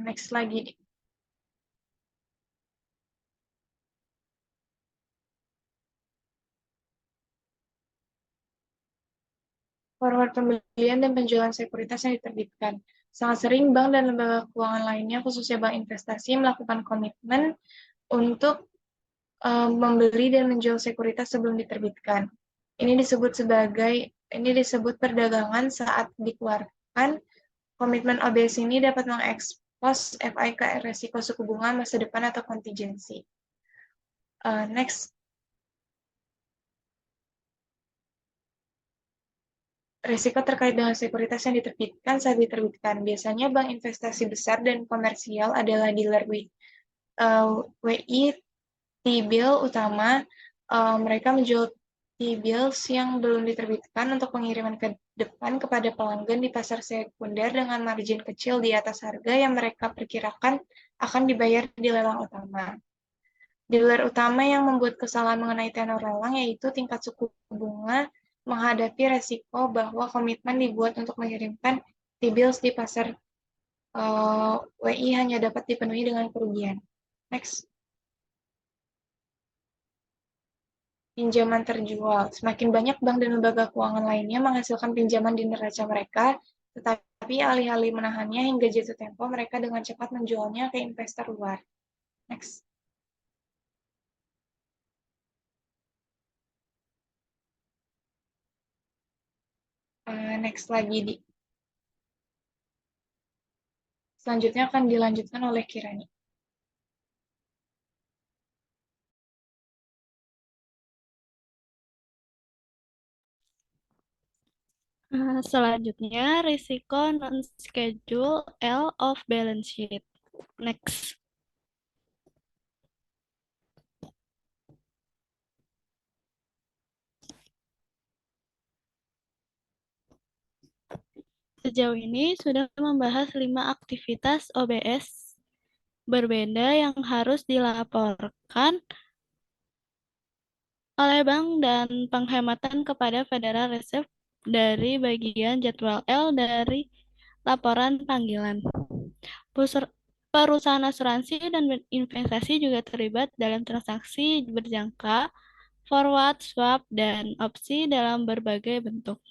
Next lagi. Forward pembelian dan penjualan sekuritas yang diterbitkan. Sangat sering bank dan lembaga keuangan lainnya, khususnya bank investasi, melakukan komitmen untuk membeli dan menjual sekuritas sebelum diterbitkan. Ini disebut perdagangan saat dikeluarkan. Komitmen OBS ini dapat mengekspos FI ke resiko suku bunga masa depan atau kontingensi. Next. Risiko terkait dengan sekuritas yang diterbitkan saat diterbitkan. Biasanya bank investasi besar dan komersial adalah dealer WI T-bill utama, mereka menjual T-bills yang belum diterbitkan untuk pengiriman ke depan kepada pelanggan di pasar sekunder dengan margin kecil di atas harga yang mereka perkirakan akan dibayar di lelang utama. Dealer utama yang membuat kesalahan mengenai tenor lelang yaitu tingkat suku bunga menghadapi resiko bahwa komitmen dibuat untuk mengirimkan T-bills di pasar WI hanya dapat dipenuhi dengan kerugian. Next. Pinjaman terjual. Semakin banyak bank dan lembaga keuangan lainnya menghasilkan pinjaman di neraca mereka, tetapi alih-alih menahannya hingga jatuh tempo, mereka dengan cepat menjualnya ke investor luar. Next. Next lagi, Di. Selanjutnya akan dilanjutkan oleh Kirani. Selanjutnya, risiko non-schedule L of balance sheet. Next. Sejauh ini sudah membahas 5 aktivitas OBS berbeda yang harus dilaporkan oleh bank dan penghematan kepada Federal Reserve dari bagian jadwal L dari laporan panggilan. Perusahaan asuransi dan investasi juga terlibat dalam transaksi berjangka, forward, swap, dan opsi dalam berbagai bentuk.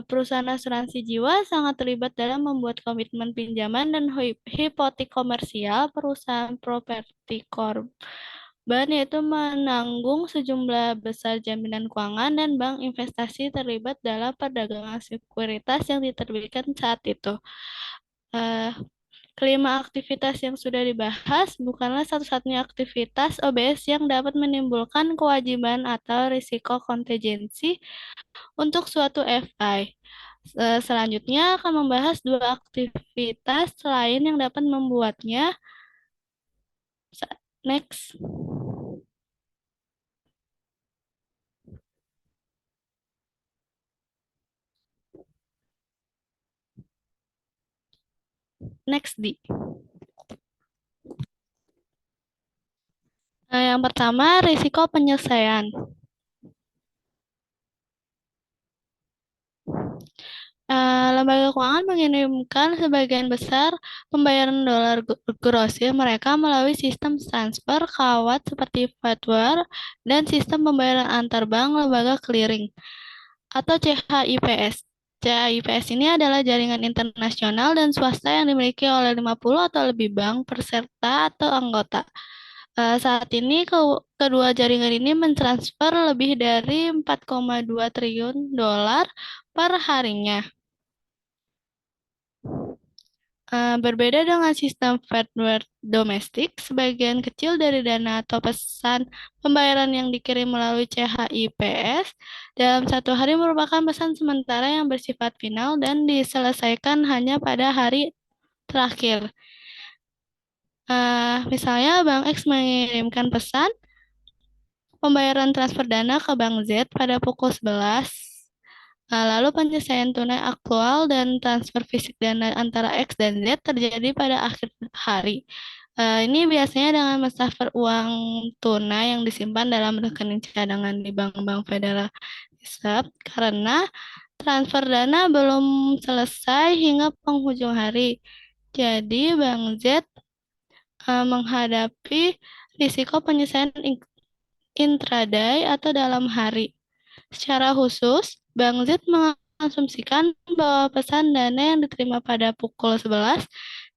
Perusahaan asuransi jiwa sangat terlibat dalam membuat komitmen pinjaman dan hipotek komersial perusahaan properti korban, yaitu menanggung sejumlah besar jaminan keuangan, dan bank investasi terlibat dalam perdagangan sekuritas yang diterbitkan saat itu. Kelima aktivitas yang sudah dibahas bukanlah satu-satunya aktivitas OBS yang dapat menimbulkan kewajiban atau risiko kontingensi untuk suatu FI. Selanjutnya akan membahas 2 aktivitas lain yang dapat membuatnya. Next. Next, Di. Yang pertama, risiko penyelesaian. Lembaga keuangan mengirimkan sebagian besar pembayaran dolar grosir mereka melalui sistem transfer kawat seperti Fedwire dan sistem pembayaran antar bank lembaga clearing atau CHIPS. CHIPS ini adalah jaringan internasional dan swasta yang dimiliki oleh 50 atau lebih bank peserta atau anggota. Saat ini kedua jaringan ini mentransfer lebih dari 4,2 triliun dolar per harinya. Berbeda dengan sistem Fedwire domestik, sebagian kecil dari dana atau pesan pembayaran yang dikirim melalui CHIPS dalam satu hari merupakan pesan sementara yang bersifat final dan diselesaikan hanya pada hari terakhir. Misalnya, Bank X mengirimkan pesan pembayaran transfer dana ke Bank Z pada pukul 11. Lalu penyelesaian tunai aktual dan transfer fisik dana antara X dan Z terjadi pada akhir hari. Ini biasanya dengan mentransfer uang tunai yang disimpan dalam rekening cadangan di bank-bank Federal Reserve karena transfer dana belum selesai hingga penghujung hari. Jadi Bank Z menghadapi risiko penyelesaian intraday atau dalam hari. Secara khusus, Bank Z mengasumsikan bahwa pesan dana yang diterima pada pukul 11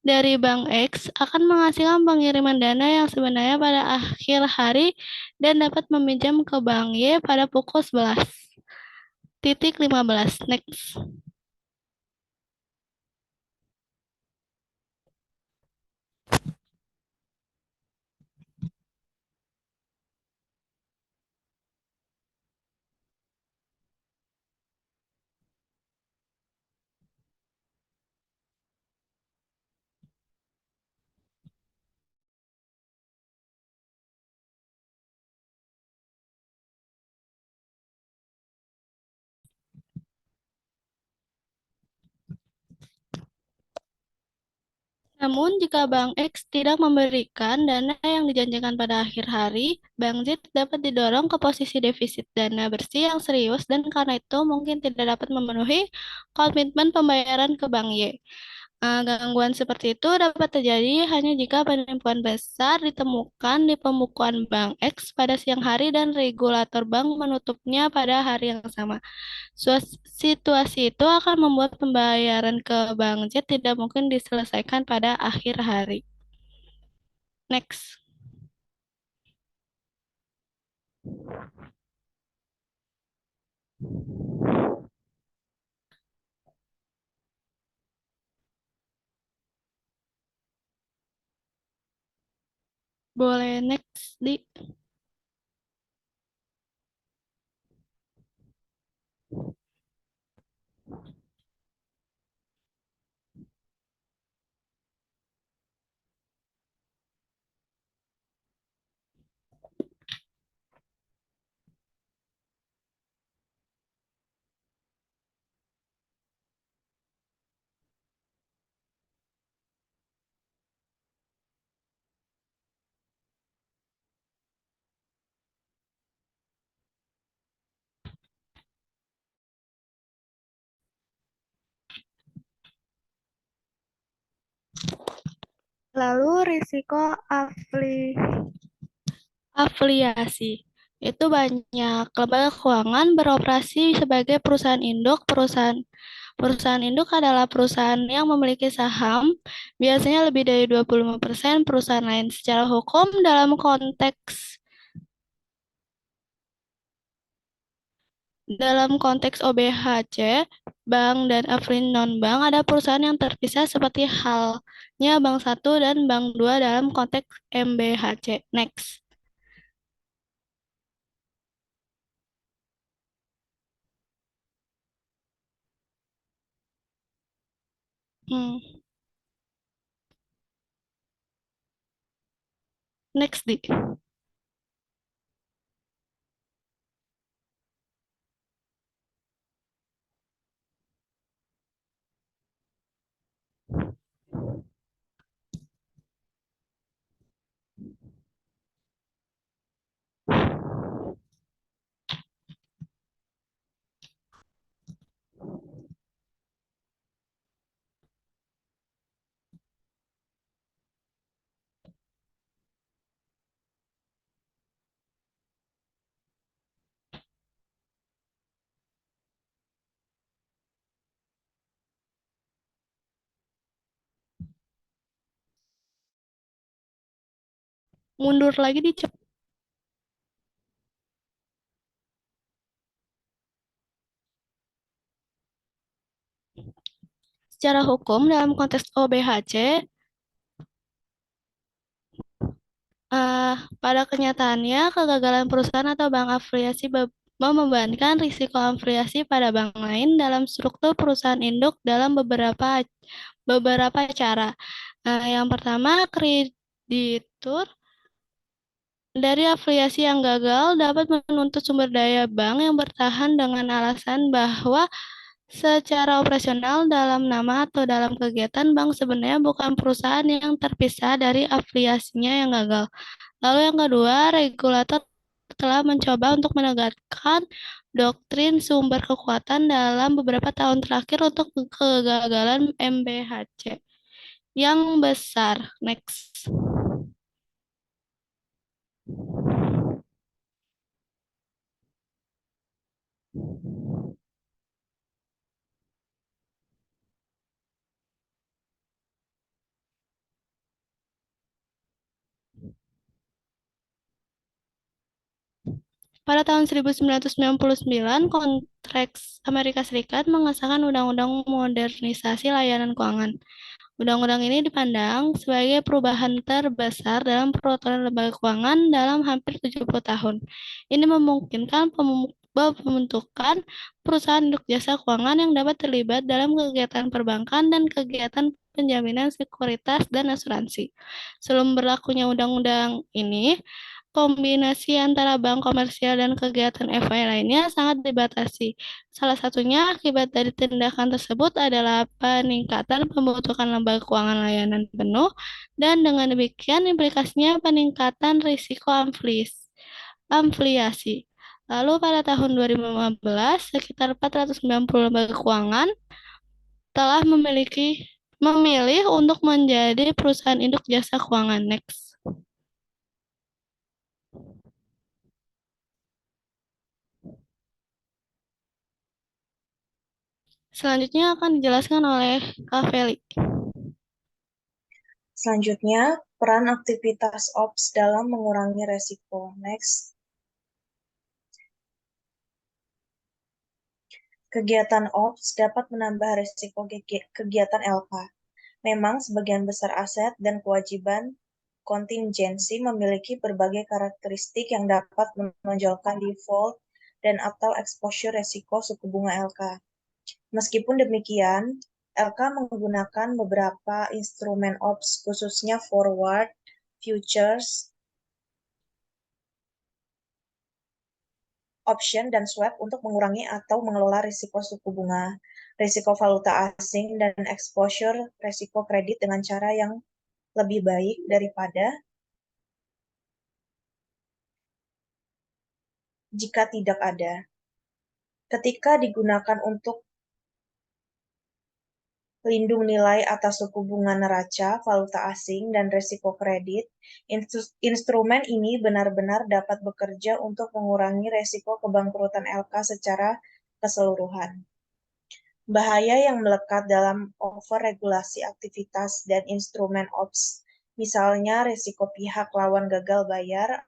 dari Bank X akan menghasilkan pengiriman dana yang sebenarnya pada akhir hari dan dapat meminjam ke Bank Y pada pukul 11.15. Next. Namun, jika Bank X tidak memberikan dana yang dijanjikan pada akhir hari, Bank Z dapat didorong ke posisi defisit dana bersih yang serius dan karena itu mungkin tidak dapat memenuhi komitmen pembayaran ke Bank Y. Gangguan seperti itu dapat terjadi hanya jika penipuan besar ditemukan di pembukuan Bank X pada siang hari dan regulator bank menutupnya pada hari yang sama. Situasi itu akan membuat pembayaran ke Bank Z tidak mungkin diselesaikan pada akhir hari. Next. Boleh next, Di. Lalu risiko afiliasi. Itu banyak lembaga keuangan beroperasi sebagai perusahaan induk. Perusahaan induk adalah perusahaan yang memiliki saham, biasanya lebih dari 25% perusahaan lain. Secara hukum, dalam konteks OBHC, bank dan afiliasi non-bank ada perusahaan yang terpisah seperti halnya Bank Satu dan Bank Dua dalam konteks MBHC. Next. Hmm. Next, Di. Mundur lagi di secara hukum dalam konteks OBHC, pada kenyataannya kegagalan perusahaan atau bank afiliasi membebankan risiko afiliasi pada bank lain dalam struktur perusahaan induk dalam beberapa cara. Yang pertama, kreditur dari afiliasi yang gagal dapat menuntut sumber daya bank yang bertahan dengan alasan bahwa secara operasional dalam nama atau dalam kegiatan bank sebenarnya bukan perusahaan yang terpisah dari afiliasinya yang gagal. Lalu yang kedua, regulator telah mencoba untuk menegakkan doktrin sumber kekuatan dalam beberapa tahun terakhir untuk kegagalan MBHC yang besar. Next. Pada tahun 1999, Konteks Amerika Serikat mengesahkan Undang-Undang Modernisasi Layanan Keuangan. Undang-undang ini dipandang sebagai perubahan terbesar dalam peraturan lembaga keuangan dalam hampir 70 tahun. Ini memungkinkan pembentukan perusahaan induk jasa keuangan yang dapat terlibat dalam kegiatan perbankan dan kegiatan penjaminan sekuritas dan asuransi. Sebelum berlakunya undang-undang ini, kombinasi antara bank komersial dan kegiatan FI lainnya sangat dibatasi. Salah satunya akibat dari tindakan tersebut adalah peningkatan pembutuhan lembaga keuangan layanan penuh dan dengan demikian implikasinya peningkatan risiko ampliasi. Lalu pada tahun 2015, sekitar 490 lembaga keuangan telah memilih untuk menjadi perusahaan induk jasa keuangan. Next. Selanjutnya akan dijelaskan oleh Kak Feli. Selanjutnya, peran aktivitas OPS dalam mengurangi resiko. Next. Kegiatan OPS dapat menambah resiko kegiatan LK. Memang sebagian besar aset dan kewajiban kontingensi memiliki berbagai karakteristik yang dapat menonjolkan default dan atau exposure resiko suku bunga LK. Meskipun demikian, LK menggunakan beberapa instrumen OPS, khususnya forward, futures, option, dan swap untuk mengurangi atau mengelola risiko suku bunga, risiko valuta asing, dan exposure risiko kredit dengan cara yang lebih baik daripada jika tidak ada. Ketika digunakan untuk lindung nilai atas suku bunga neraca, valuta asing, dan risiko kredit, instrumen ini benar-benar dapat bekerja untuk mengurangi risiko kebangkrutan LK secara keseluruhan. Bahaya yang melekat dalam overregulasi aktivitas dan instrumen OPS, misalnya risiko pihak lawan gagal bayar,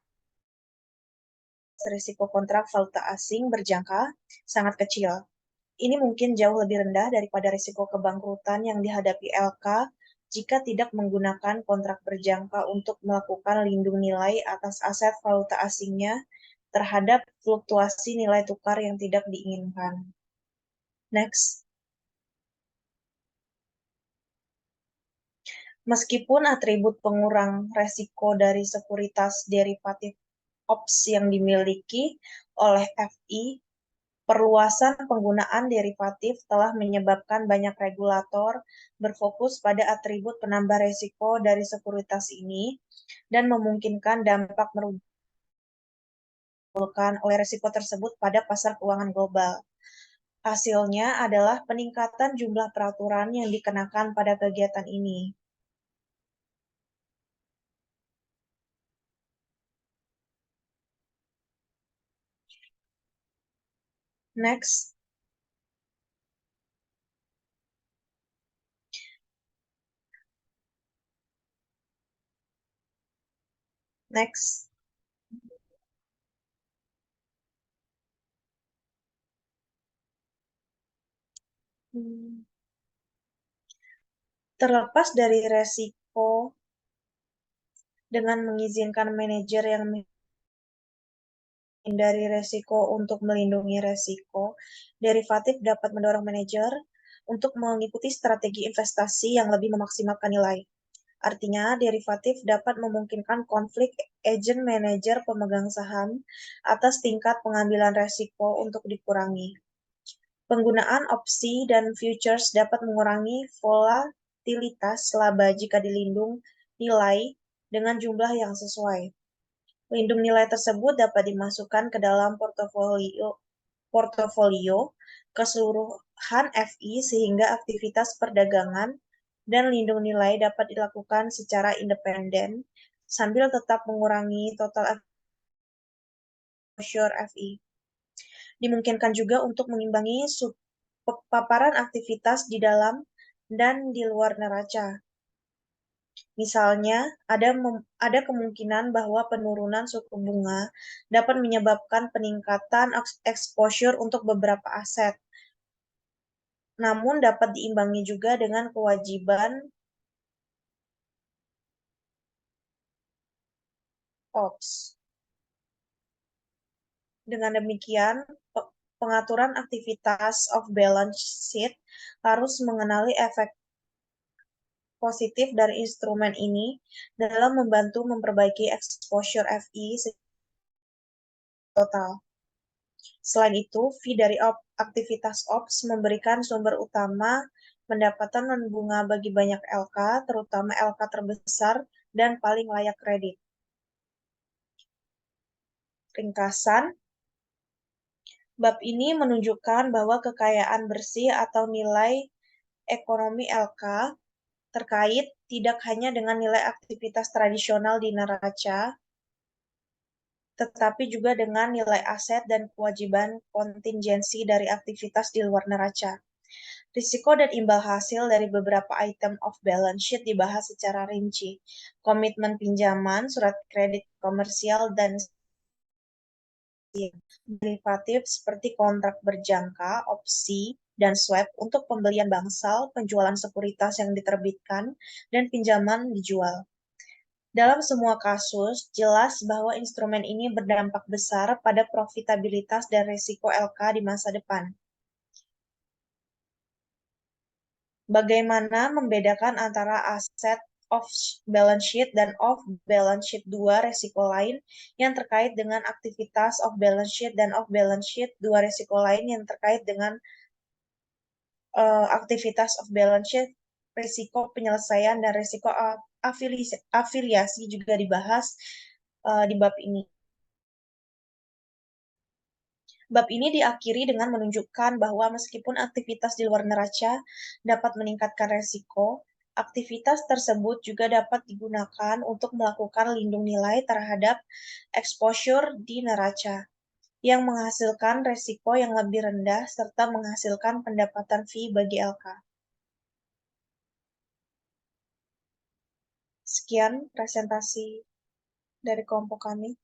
risiko kontrak valuta asing berjangka, sangat kecil. Ini mungkin jauh lebih rendah daripada risiko kebangkrutan yang dihadapi LK jika tidak menggunakan kontrak berjangka untuk melakukan lindung nilai atas aset valuta asingnya terhadap fluktuasi nilai tukar yang tidak diinginkan. Next. Meskipun atribut pengurang resiko dari sekuritas derivatif OPS yang dimiliki oleh FI, perluasan penggunaan derivatif telah menyebabkan banyak regulator berfokus pada atribut penambah risiko dari sekuritas ini dan memungkinkan dampak merugikan oleh risiko tersebut pada pasar keuangan global. Hasilnya adalah peningkatan jumlah peraturan yang dikenakan pada kegiatan ini. Next. Next. Terlepas dari resiko, dengan mengizinkan manajer yang menghindari resiko untuk melindungi resiko, derivatif dapat mendorong manajer untuk mengikuti strategi investasi yang lebih memaksimalkan nilai. Artinya, derivatif dapat memungkinkan konflik agent manajer pemegang saham atas tingkat pengambilan resiko untuk dikurangi. Penggunaan opsi dan futures dapat mengurangi volatilitas laba jika dilindung nilai dengan jumlah yang sesuai. Lindung nilai tersebut dapat dimasukkan ke dalam portofolio keseluruhan FI sehingga aktivitas perdagangan dan lindung nilai dapat dilakukan secara independen sambil tetap mengurangi total exposure FI. Dimungkinkan juga untuk mengimbangi paparan aktivitas di dalam dan di luar neraca. Misalnya, ada kemungkinan bahwa penurunan suku bunga dapat menyebabkan peningkatan exposure untuk beberapa aset, namun dapat diimbangi juga dengan kewajiban OPS. Dengan demikian, pengaturan aktivitas off balance sheet harus mengenali efek positif dari instrumen ini dalam membantu memperbaiki exposure FI total. Selain itu, fee dari aktivitas OPS memberikan sumber utama pendapatan non-bunga bagi banyak LK, terutama LK terbesar dan paling layak kredit. Ringkasan, bab ini menunjukkan bahwa kekayaan bersih atau nilai ekonomi LK terkait tidak hanya dengan nilai aktivitas tradisional di neraca, tetapi juga dengan nilai aset dan kewajiban kontingensi dari aktivitas di luar neraca. Risiko dan imbal hasil dari beberapa item of balance sheet dibahas secara rinci. Komitmen pinjaman, surat kredit komersial, dan derivatif seperti kontrak berjangka, opsi, dan swap untuk pembelian bangsal, penjualan sekuritas yang diterbitkan, dan pinjaman dijual. Dalam semua kasus, jelas bahwa instrumen ini berdampak besar pada profitabilitas dan risiko LK di masa depan. Bagaimana membedakan antara aset off balance sheet dan off balance sheet dua risiko lain yang terkait dengan aktivitas off balance sheet dan off balance sheet dua risiko lain yang terkait dengan aktivitas off balance sheet, risiko penyelesaian dan risiko afiliasi juga dibahas di bab ini. Bab ini diakhiri dengan menunjukkan bahwa meskipun aktivitas di luar neraca dapat meningkatkan resiko, aktivitas tersebut juga dapat digunakan untuk melakukan lindung nilai terhadap exposure di neraca, yang menghasilkan resiko yang lebih rendah serta menghasilkan pendapatan fee bagi LK. Sekian presentasi dari kelompok kami.